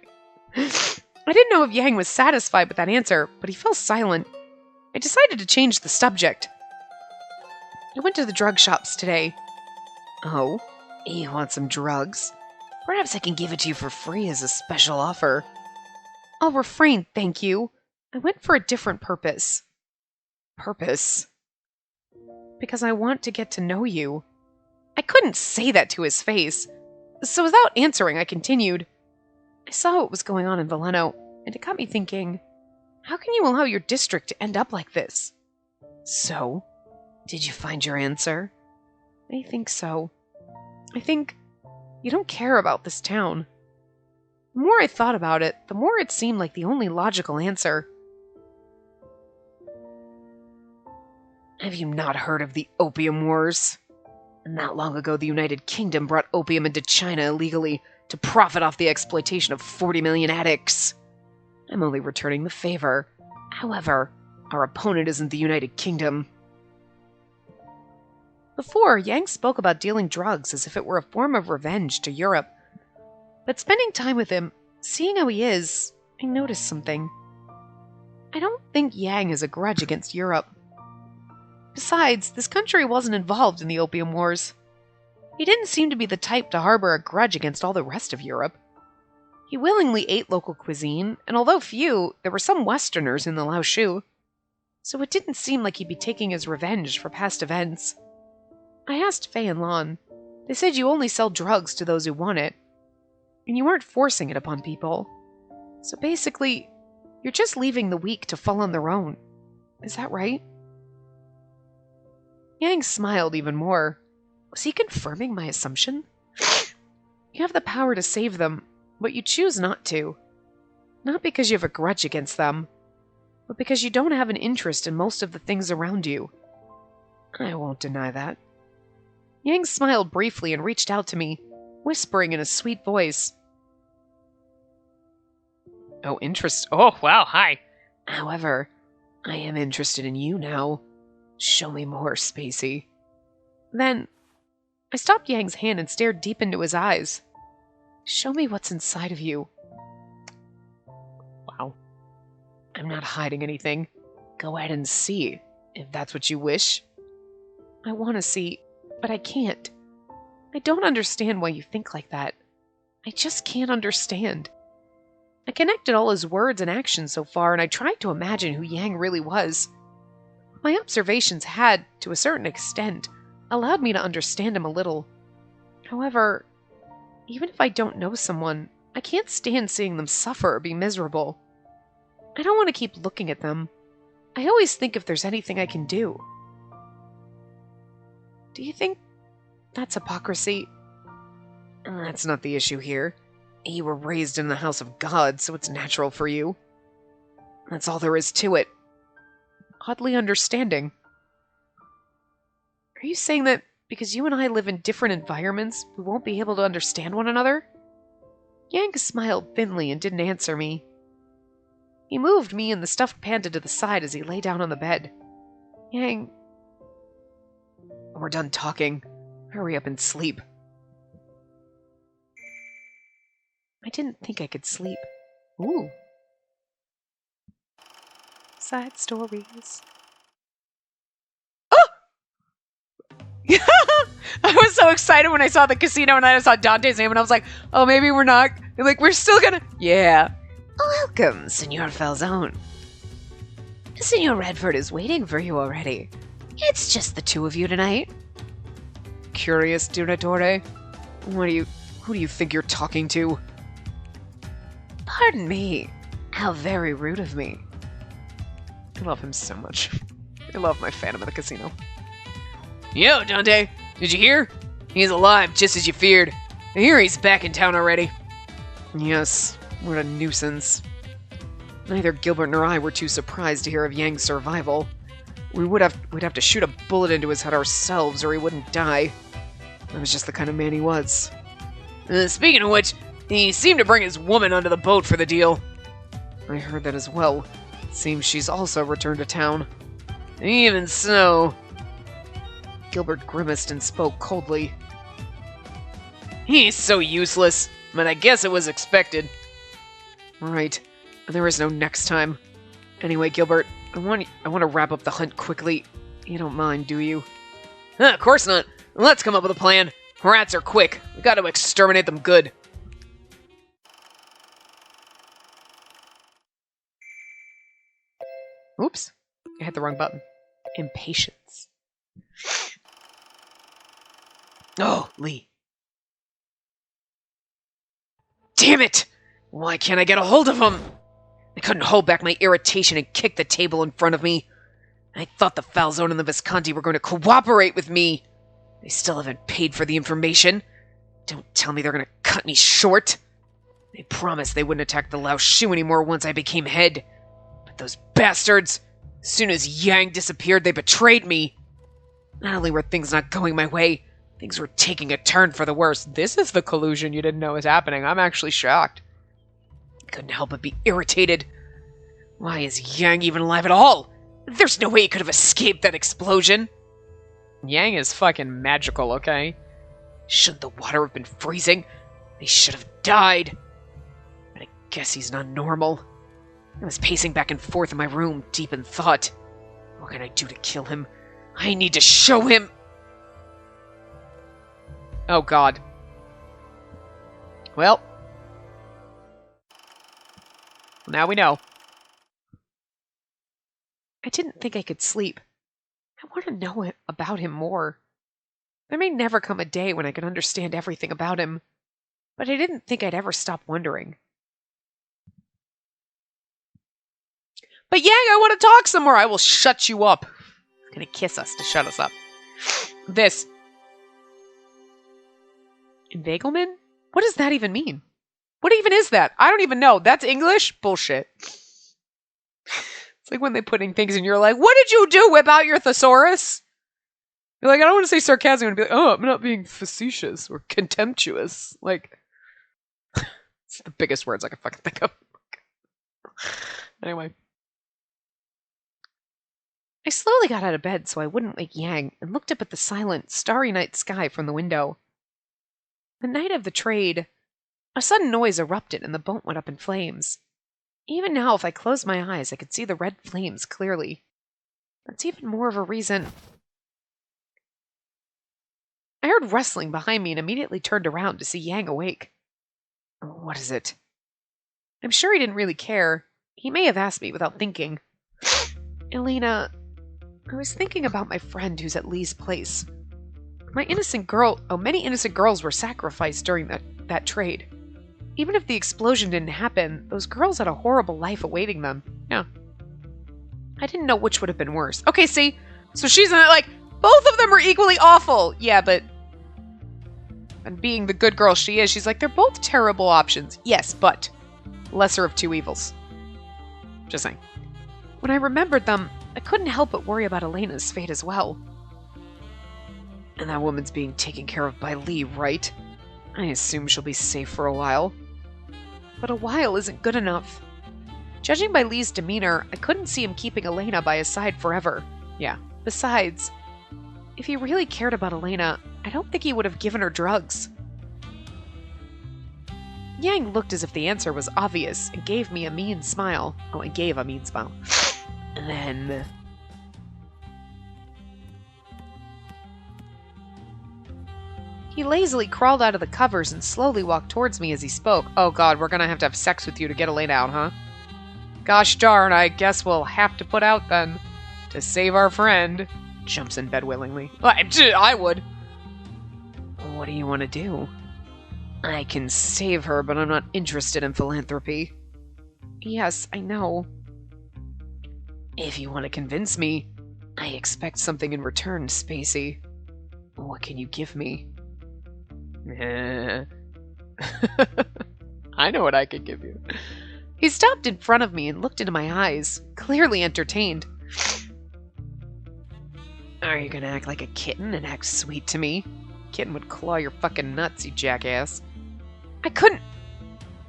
didn't know if Yang was satisfied with that answer, but he fell silent. I decided to change the subject. I went to the drug shops today. Oh, you want some drugs? Perhaps I can give it to you for free as a special offer. I'll refrain, thank you. I went for a different purpose. Purpose? Because I want to get to know you. I couldn't say that to his face, so without answering, I continued. I saw what was going on in Veleno, and it got me thinking, how can you allow your district to end up like this? So, did you find your answer? I think so. I think you don't care about this town. The more I thought about it, the more it seemed like the only logical answer. Have you not heard of the Opium Wars? Not long ago, the United Kingdom brought opium into China illegally to profit off the exploitation of 40 million addicts. I'm only returning the favor. However, our opponent isn't the United Kingdom. Before, Yang spoke about dealing drugs as if it were a form of revenge to Europe. But spending time with him, seeing how he is, I noticed something. I don't think Yang has a grudge against Europe. Besides, this country wasn't involved in the Opium Wars. He didn't seem to be the type to harbor a grudge against all the rest of Europe. He willingly ate local cuisine, and although few, there were some Westerners in the Lao Shu, so it didn't seem like he'd be taking his revenge for past events. I asked Faye and Lon. They said you only sell drugs to those who want it, and you aren't forcing it upon people. So basically, you're just leaving the weak to fall on their own. Is that right? Yang smiled even more. Was he confirming my assumption? You have the power to save them, but you choose not to. Not because you have a grudge against them, but because you don't have an interest in most of the things around you. I won't deny that. Yang smiled briefly and reached out to me, whispering in a sweet voice. Oh, interest. Oh, wow, hi. However, I am interested in you now. Show me more, Spacey. Then, I stopped Yang's hand and stared deep into his eyes. Show me what's inside of you. Wow. I'm not hiding anything. Go ahead and see, if that's what you wish. I want to see, but I can't. I don't understand why you think like that. I just can't understand. I connected all his words and actions so far, and I tried to imagine who Yang really was. My observations had, to a certain extent, allowed me to understand him a little. However, even if I don't know someone, I can't stand seeing them suffer or be miserable. I don't want to keep looking at them. I always think if there's anything I can do. Do you think that's hypocrisy? That's not the issue here. You were raised in the house of God, so it's natural for you. That's all there is to it. Oddly understanding. Are you saying that because you and I live in different environments, we won't be able to understand one another? Yang smiled thinly and didn't answer me. He moved me and the stuffed panda to the side as he lay down on the bed. Yang, We're done talking. Hurry up and sleep. I didn't think I could sleep. Ooh. Side stories. Oh! I was so excited when I saw the casino and I saw Dante's name and I was like, oh, maybe we're not. Like, we're still gonna. Yeah. Welcome, Senor Falzone. Senor Redford is waiting for you already. It's just the two of you tonight. Curious, Donatore? Who do you think you're talking to? Pardon me. How very rude of me. I love him so much. I love my Phantom of the Casino. Yo, Dante! Did you hear? He's alive, just as you feared. I hear he's back in town already. Yes, what a nuisance. Neither Gilbert nor I were too surprised to hear of Yang's survival. We'd have to shoot a bullet into his head ourselves or he wouldn't die. That was just the kind of man he was. Speaking of which, he seemed to bring his woman onto the boat for the deal. I heard that as well. Seems she's also returned to town. Even so... Gilbert grimaced and spoke coldly. He's so useless, but I guess it was expected. Right. There is no next time. Anyway, Gilbert, I want to wrap up the hunt quickly. You don't mind, do you? Of course not. Let's come up with a plan. Rats are quick. We got to exterminate them good. Oops. I hit the wrong button. Impatience. Oh, Lee. Damn it! Why can't I get a hold of him? I couldn't hold back my irritation and kick the table in front of me. I thought the Falzone and the Visconti were going to cooperate with me. They still haven't paid for the information. Don't tell me they're going to cut me short. They promised they wouldn't attack the Lao Shu anymore once I became head. But those bastards, as soon as Yang disappeared, they betrayed me. Not only were things not going my way, things were taking a turn for the worse. This is the collusion you didn't know was happening. I'm actually shocked. I couldn't help but be irritated. Why is Yang even alive at all? There's no way he could have escaped that explosion. Yang is fucking magical, okay? Shouldn't the water have been freezing? They should have died. But I guess he's not normal. I was pacing back and forth in my room, deep in thought. What can I do to kill him? I need to show him... Oh, God. Well. Now we know. I didn't think I could sleep. I want to know about him more. There may never come a day when I can understand everything about him, but I didn't think I'd ever stop wondering. But Yang, I want to talk some more. I will shut you up. He's gonna kiss us to shut us up. This. Inveiglement? What does that even mean? What even is that? I don't even know. That's English? Bullshit. It's like when they're putting things in, you're like, what did you do? Whip out your thesaurus? You're like, I don't want to say sarcasm. I'm going to be like, oh, I'm not being facetious or contemptuous. Like, it's the biggest words I can fucking think of. Anyway. I slowly got out of bed so I wouldn't wake Yang and looked up at the silent, starry night sky from the window. The night of the trade, a sudden noise erupted and the boat went up in flames. Even now, if I closed my eyes, I could see the red flames clearly. That's even more of a reason. I heard rustling behind me and immediately turned around to see Yang awake. What is it? I'm sure he didn't really care. He may have asked me without thinking. Elena, I was thinking about my friend who's at Lee's place. Many innocent girls were sacrificed during that trade. Even if the explosion didn't happen, those girls had a horrible life awaiting them. Yeah. I didn't know which would have been worse. Okay, see? So she's not like, both of them were equally awful. Yeah, but... And being the good girl she is, she's like, they're both terrible options. Yes, but... lesser of two evils. Just saying. When I remembered them, I couldn't help but worry about Elena's fate as well. And that woman's being taken care of by Lee, right? I assume she'll be safe for a while. But a while isn't good enough. Judging by Lee's demeanor, I couldn't see him keeping Elena by his side forever. Yeah. Besides, If he really cared about Elena, I don't think he would have given her drugs. Yang looked as if the answer was obvious and gave me a mean smile. Oh, and gave a mean smile. And then... he lazily crawled out of the covers and slowly walked towards me as he spoke. Oh god, we're gonna have to have sex with you to get Elena out, huh? Gosh darn, I guess we'll have to put out then. To save our friend. Jumps in bed willingly. I would. What do you want to do? I can save her, but I'm not interested in philanthropy. Yes, I know. If you want to convince me, I expect something in return, Spacey. What can you give me? I know what I could give you. He stopped in front of me and looked into my eyes, clearly entertained. Are you gonna act like a kitten and act sweet to me? Kitten would claw your fucking nuts, you jackass. I couldn't...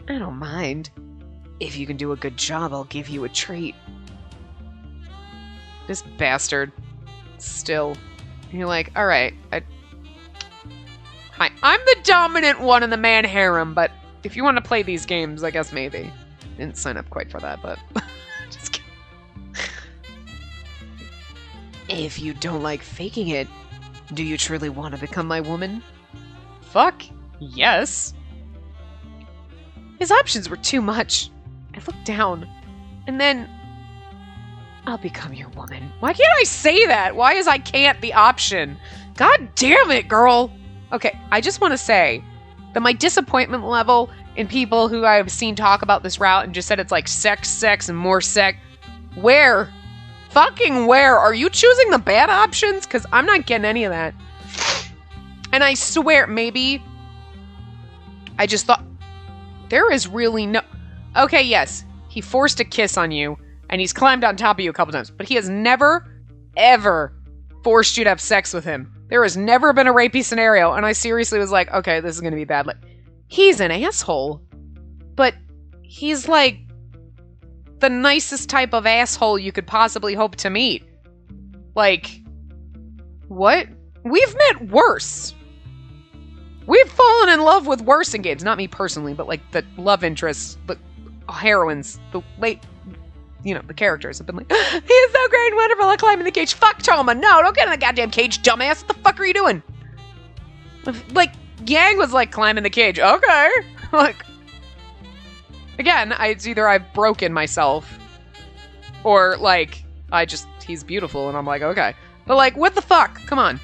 I don't mind. If you can do a good job, I'll give you a treat. This bastard. Still. You're like, alright, Hi, I'm the dominant one in the man harem, but if you want to play these games, I guess maybe. Didn't sign up quite for that, but... just kidding. If you don't like faking it, do you truly want to become my woman? Fuck, yes. His options were too much. I looked down, and then... I'll become your woman. Why can't I say that? Why is I can't the option? God damn it, girl! Okay, I just want to say that my disappointment level in people who I've seen talk about this route and just said it's like sex, and more sex. Where? Fucking where? Are you choosing the bad options? Because I'm not getting any of that. And I swear, maybe I just thought there is really no... Okay, yes, he forced a kiss on you and he's climbed on top of you a couple times, but he has never, ever forced you to have sex with him. There has never been a rapey scenario, and I seriously was like, okay, this is gonna be bad. Like, he's an asshole, but he's like the nicest type of asshole you could possibly hope to meet. Like, what? We've met worse. We've fallen in love with worse in games. Not me personally, but like the love interests, the heroines, the late, you know, the characters have been like, he is so great and wonderful at climbing the cage. Fuck Toma. No, don't get in the goddamn cage, dumbass. What the fuck are you doing? Like, Yang was like climbing the cage. Okay. Like, again, it's either I've broken myself or like, he's beautiful and I'm like, okay. But like, what the fuck? Come on.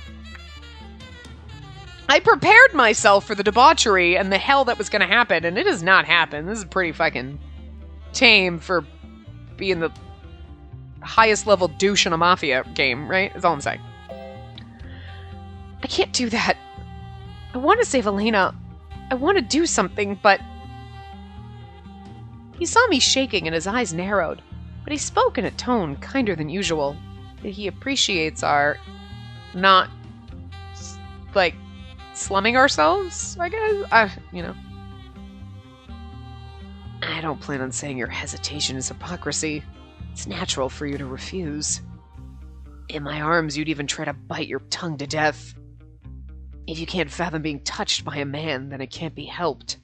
I prepared myself for the debauchery and the hell that was going to happen, and it has not happened. This is pretty fucking tame for being the highest level douche in a mafia game, right? That's all I'm saying. I can't do that. I want to save Elena. I want to do something, but... He saw me shaking and his eyes narrowed, but he spoke in a tone kinder than usual. That he appreciates our not, like, slumming ourselves, I guess? You know. I don't plan on saying your hesitation is hypocrisy. It's natural for you to refuse. In my arms, you'd even try to bite your tongue to death. If you can't fathom being touched by a man, then it can't be helped.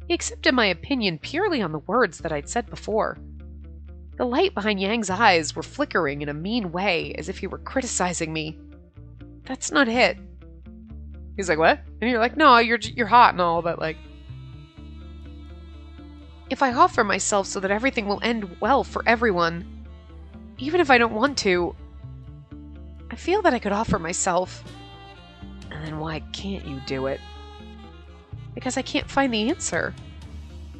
He accepted my opinion purely on the words that I'd said before. The light behind Yang's eyes were flickering in a mean way, as if he were criticizing me. That's not it. He's like, what? And you're like, no, you're hot and all, but like... If I offer myself so that everything will end well for everyone, even if I don't want to, I feel that I could offer myself. And then why can't you do it? Because I can't find the answer.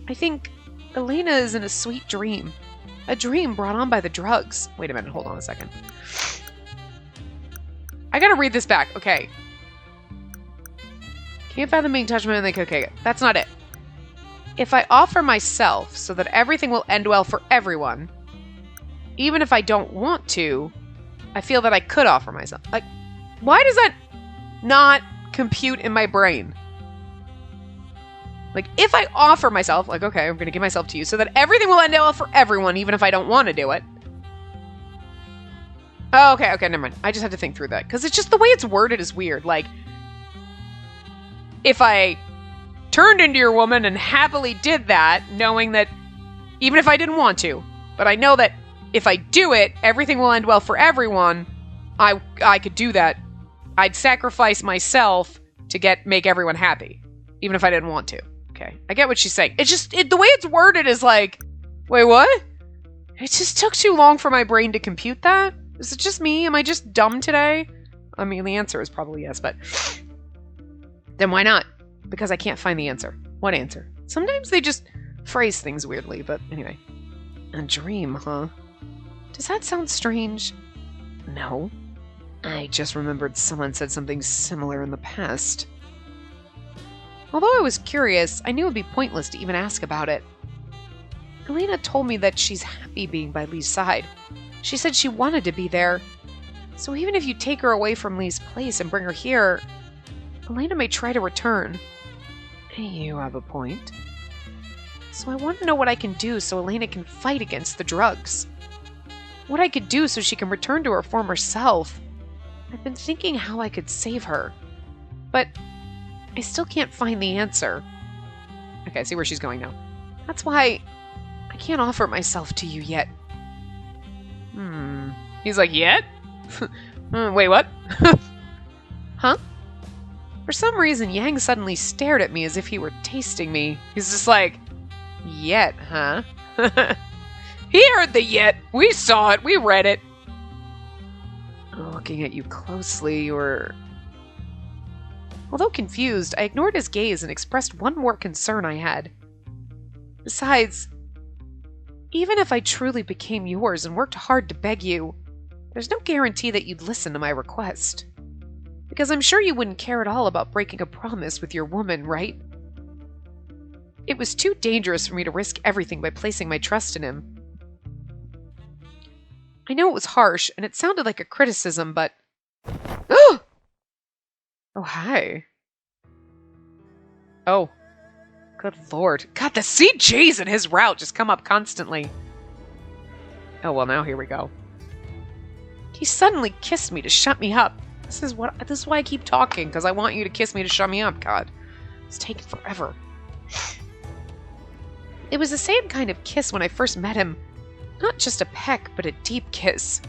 I think Elena is in a sweet dream. A dream brought on by the drugs. Wait a minute, hold on a second. I gotta read this back, okay. Can't fathom being touched by a man. Okay, that's not it. If I offer myself so that everything will end well for everyone, even if I don't want to, I feel that I could offer myself. Like, why does that not compute in my brain? Like, if I offer myself, like, okay, I'm going to give myself to you so that everything will end well for everyone, even if I don't want to do it. Oh, okay, never mind. I just had to think through that. Because it's just the way it's worded is weird. Like, if I turned into your woman and happily did that, knowing that even if I didn't want to, but I know that if I do it, everything will end well for everyone, I could do that. I'd sacrifice myself to make everyone happy, even if I didn't want to. Okay, I get what she's saying. It's just, the way it's worded is like, wait, what? It just took too long for my brain to compute that. Is it just me? Am I just dumb today? I mean, the answer is probably yes, but then why not? Because I can't find the answer. What answer? Sometimes they just phrase things weirdly, but anyway. A dream, huh? Does that sound strange? No. I just remembered someone said something similar in the past. Although I was curious, I knew it would be pointless to even ask about it. Elena told me that she's happy being by Lee's side. She said she wanted to be there. So even if you take her away from Lee's place and bring her here, Elena may try to return. You have a point. So I want to know what I can do so Elena can fight against the drugs. What I could do so she can return to her former self. I've been thinking how I could save her. But I still can't find the answer. Okay, I see where she's going now. That's why I can't offer myself to you yet. He's like, yet? Wait, what? Huh? For some reason, Yang suddenly stared at me as if he were tasting me. He's just like, yet, huh? He heard the yet. We saw it. We read it. Looking at you closely, or... Although confused, I ignored his gaze and expressed one more concern I had. Besides, even if I truly became yours and worked hard to beg you, there's no guarantee that you'd listen to my request. Because I'm sure you wouldn't care at all about breaking a promise with your woman, right? It was too dangerous for me to risk everything by placing my trust in him. I know it was harsh, and it sounded like a criticism, but... Oh, hi. Oh. Good lord. God, the CGs in his route just come up constantly. Oh, well, now here we go. He suddenly kissed me to shut me up. This is why I keep talking, because I want you to kiss me to shut me up, God. It's taken forever. It was the same kind of kiss when I first met him. Not just a peck, but a deep kiss.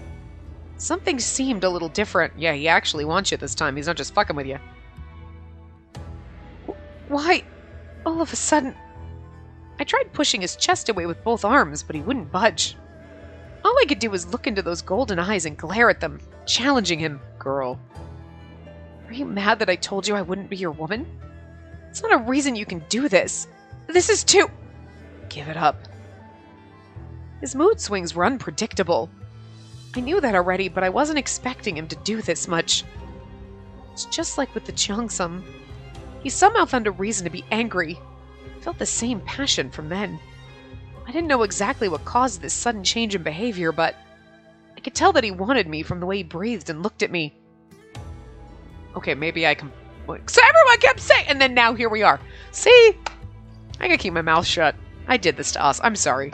Something seemed a little different. Yeah, he actually wants you this time. He's not just fucking with you. Why? All of a sudden... I tried pushing his chest away with both arms, but he wouldn't budge. All I could do was look into those golden eyes and glare at them, challenging him. Girl. Are you mad that I told you I wouldn't be your woman? It's not a reason you can do this. This is too... Give it up. His mood swings were unpredictable. I knew that already, but I wasn't expecting him to do this much. It's just like with the Cheongsam. He somehow found a reason to be angry. I felt the same passion from then. I didn't know exactly what caused this sudden change in behavior, but I could tell that he wanted me from the way he breathed and looked at me. Okay, maybe I can... So everyone kept saying... And then now here we are. See? I gotta keep my mouth shut. I did this to us. I'm sorry.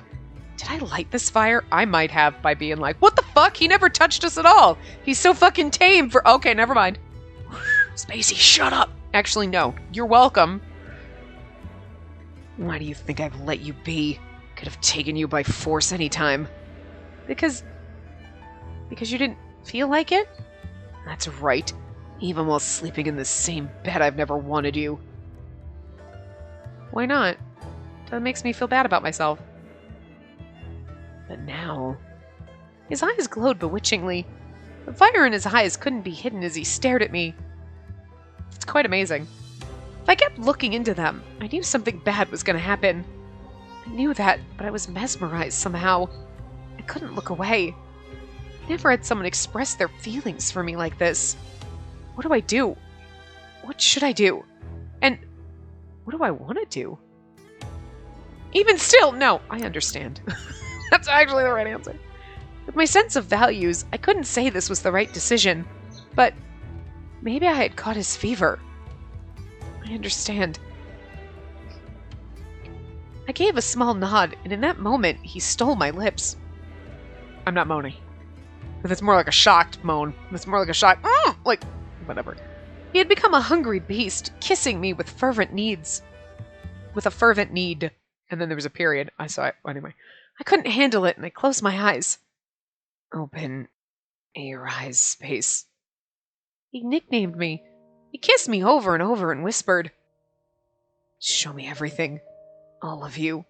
Did I light this fire? I might have by being like, what the fuck? He never touched us at all. He's so fucking tame for... Okay, never mind. Spacey, shut up. Actually, no. You're welcome. Why do you think I've let you be? Could have taken you by force anytime. Because you didn't feel like it? That's right. Even while sleeping in the same bed, I've never wanted you. Why not? That makes me feel bad about myself. But now... His eyes glowed bewitchingly. The fire in his eyes couldn't be hidden as he stared at me. It's quite amazing. If I kept looking into them, I knew something bad was going to happen. I knew that, but I was mesmerized somehow. I couldn't look away. I never had someone express their feelings for me like this. What do I do? What should I do? And what do I want to do? Even still, no, I understand. That's actually the right answer. With my sense of values, I couldn't say this was the right decision, but maybe I had caught his fever. I understand. I gave a small nod, and in that moment, he stole my lips. I'm not moaning. That's more like a shocked moan. That's more like a shocked, like, whatever. He had become a hungry beast, kissing me with fervent needs. With a fervent need. And then there was a period. I saw it. Anyway, I couldn't handle it, and I closed my eyes. Open your eyes, Space. He nicknamed me. He kissed me over and over and whispered, show me everything. All of you.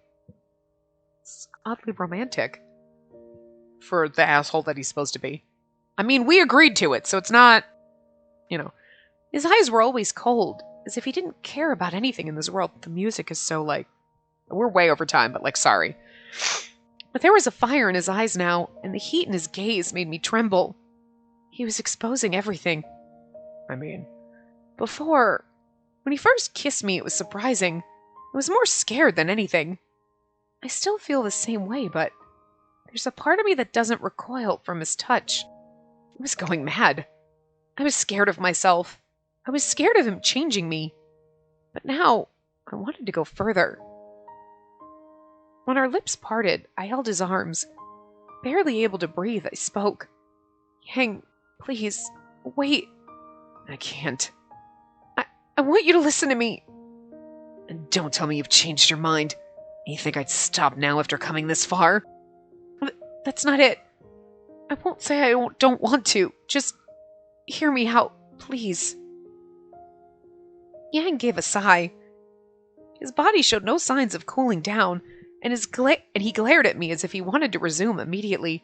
It's oddly romantic. For the asshole that he's supposed to be. I mean, we agreed to it, so it's not, you know. His eyes were always cold, as if he didn't care about anything in this world. The music is so, like, we're way over time, but, like, sorry. But there was a fire in his eyes now, and the heat in his gaze made me tremble. He was exposing everything. I mean, before, when he first kissed me, it was surprising. I was more scared than anything. I still feel the same way, but there's a part of me that doesn't recoil from his touch. I was going mad. I was scared of myself. I was scared of him changing me. But now, I wanted to go further. When our lips parted, I held his arms. Barely able to breathe, I spoke. Yang, please, wait. I can't. I want you to listen to me. And don't tell me you've changed your mind. You think I'd stop now after coming this far? That's not it. I won't say I don't want to. Just hear me out, please. Yang gave a sigh. His body showed no signs of cooling down, and he glared at me as if he wanted to resume immediately.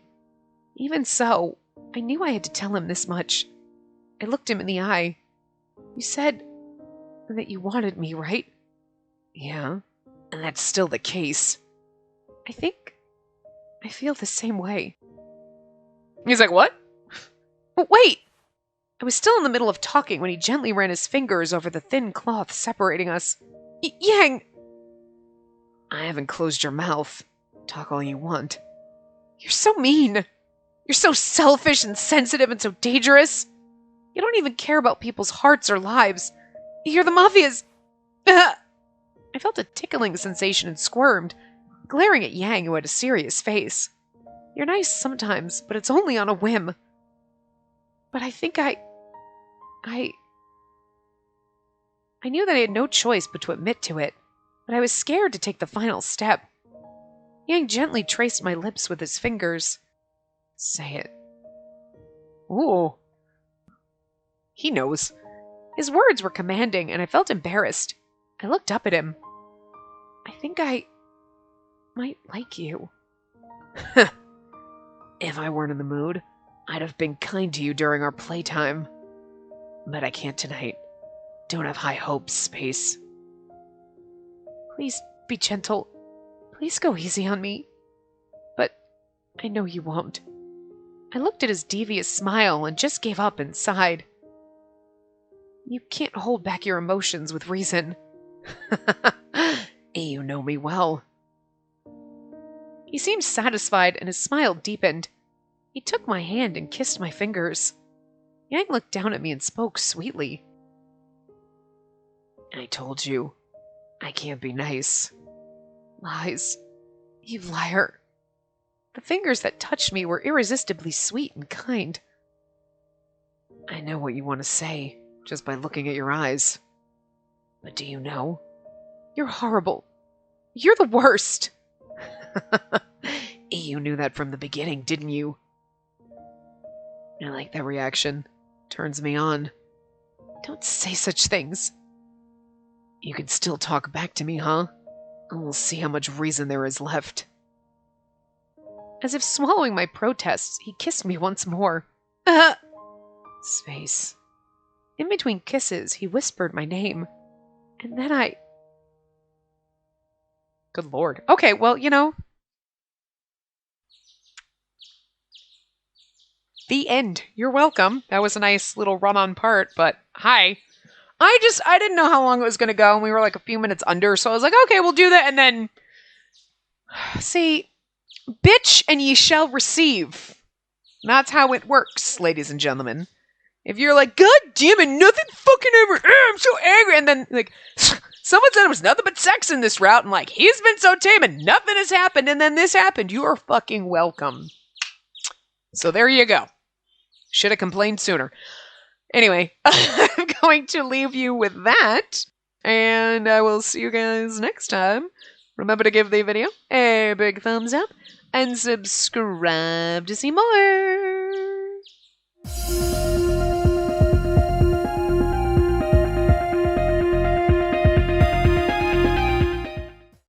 Even so, I knew I had to tell him this much. I looked him in the eye. You said that you wanted me, right? Yeah, and that's still the case. I think I feel the same way. He's like, what? But wait! I was still in the middle of talking when he gently ran his fingers over the thin cloth separating us. Yang! I haven't closed your mouth. Talk all you want. You're so mean. You're so selfish and sensitive and so dangerous. You don't even care about people's hearts or lives. You're the Mafia's. I felt a tickling sensation and squirmed, glaring at Yang, who had a serious face. You're nice sometimes, but it's only on a whim. But I think I knew that I had no choice but to admit to it, but I was scared to take the final step. Yang gently traced my lips with his fingers. Say it. Ooh. He knows. His words were commanding, and I felt embarrassed. I looked up at him. I think I might like you. If I weren't in the mood, I'd have been kind to you during our playtime. But I can't tonight. Don't have high hopes, Space. Please be gentle. Please go easy on me. But I know you won't. I looked at his devious smile and just gave up and sighed. You can't hold back your emotions with reason. You know me well. He seemed satisfied and his smile deepened. He took my hand and kissed my fingers. Yang looked down at me and spoke sweetly. I told you, I can't be nice. Lies. You liar. The fingers that touched me were irresistibly sweet and kind. I know what you want to say, just by looking at your eyes. But do you know? You're horrible. You're the worst. You knew that from the beginning, didn't you? I like that reaction. Turns me on. Don't say such things. You can still talk back to me, huh? And we'll see how much reason there is left. As if swallowing my protests, he kissed me once more. Space. In between kisses, he whispered my name. And then I... Good lord. Okay, well, you know... The end. You're welcome. That was a nice little run-on part, but hi. I didn't know how long it was going to go, and we were like a few minutes under, so I was like, okay, we'll do that, and then... See, bitch and ye shall receive. That's how it works, ladies and gentlemen. If you're like, God damn it, nothing fucking ever, I'm so angry, and then, like, someone said it was nothing but sex in this route, and like, he's been so tame, and nothing has happened, and then this happened, you are fucking welcome. So there you go. Should have complained sooner. Anyway, I'm going to leave you with that, and I will see you guys next time. Remember to give the video a big thumbs up and subscribe to see more.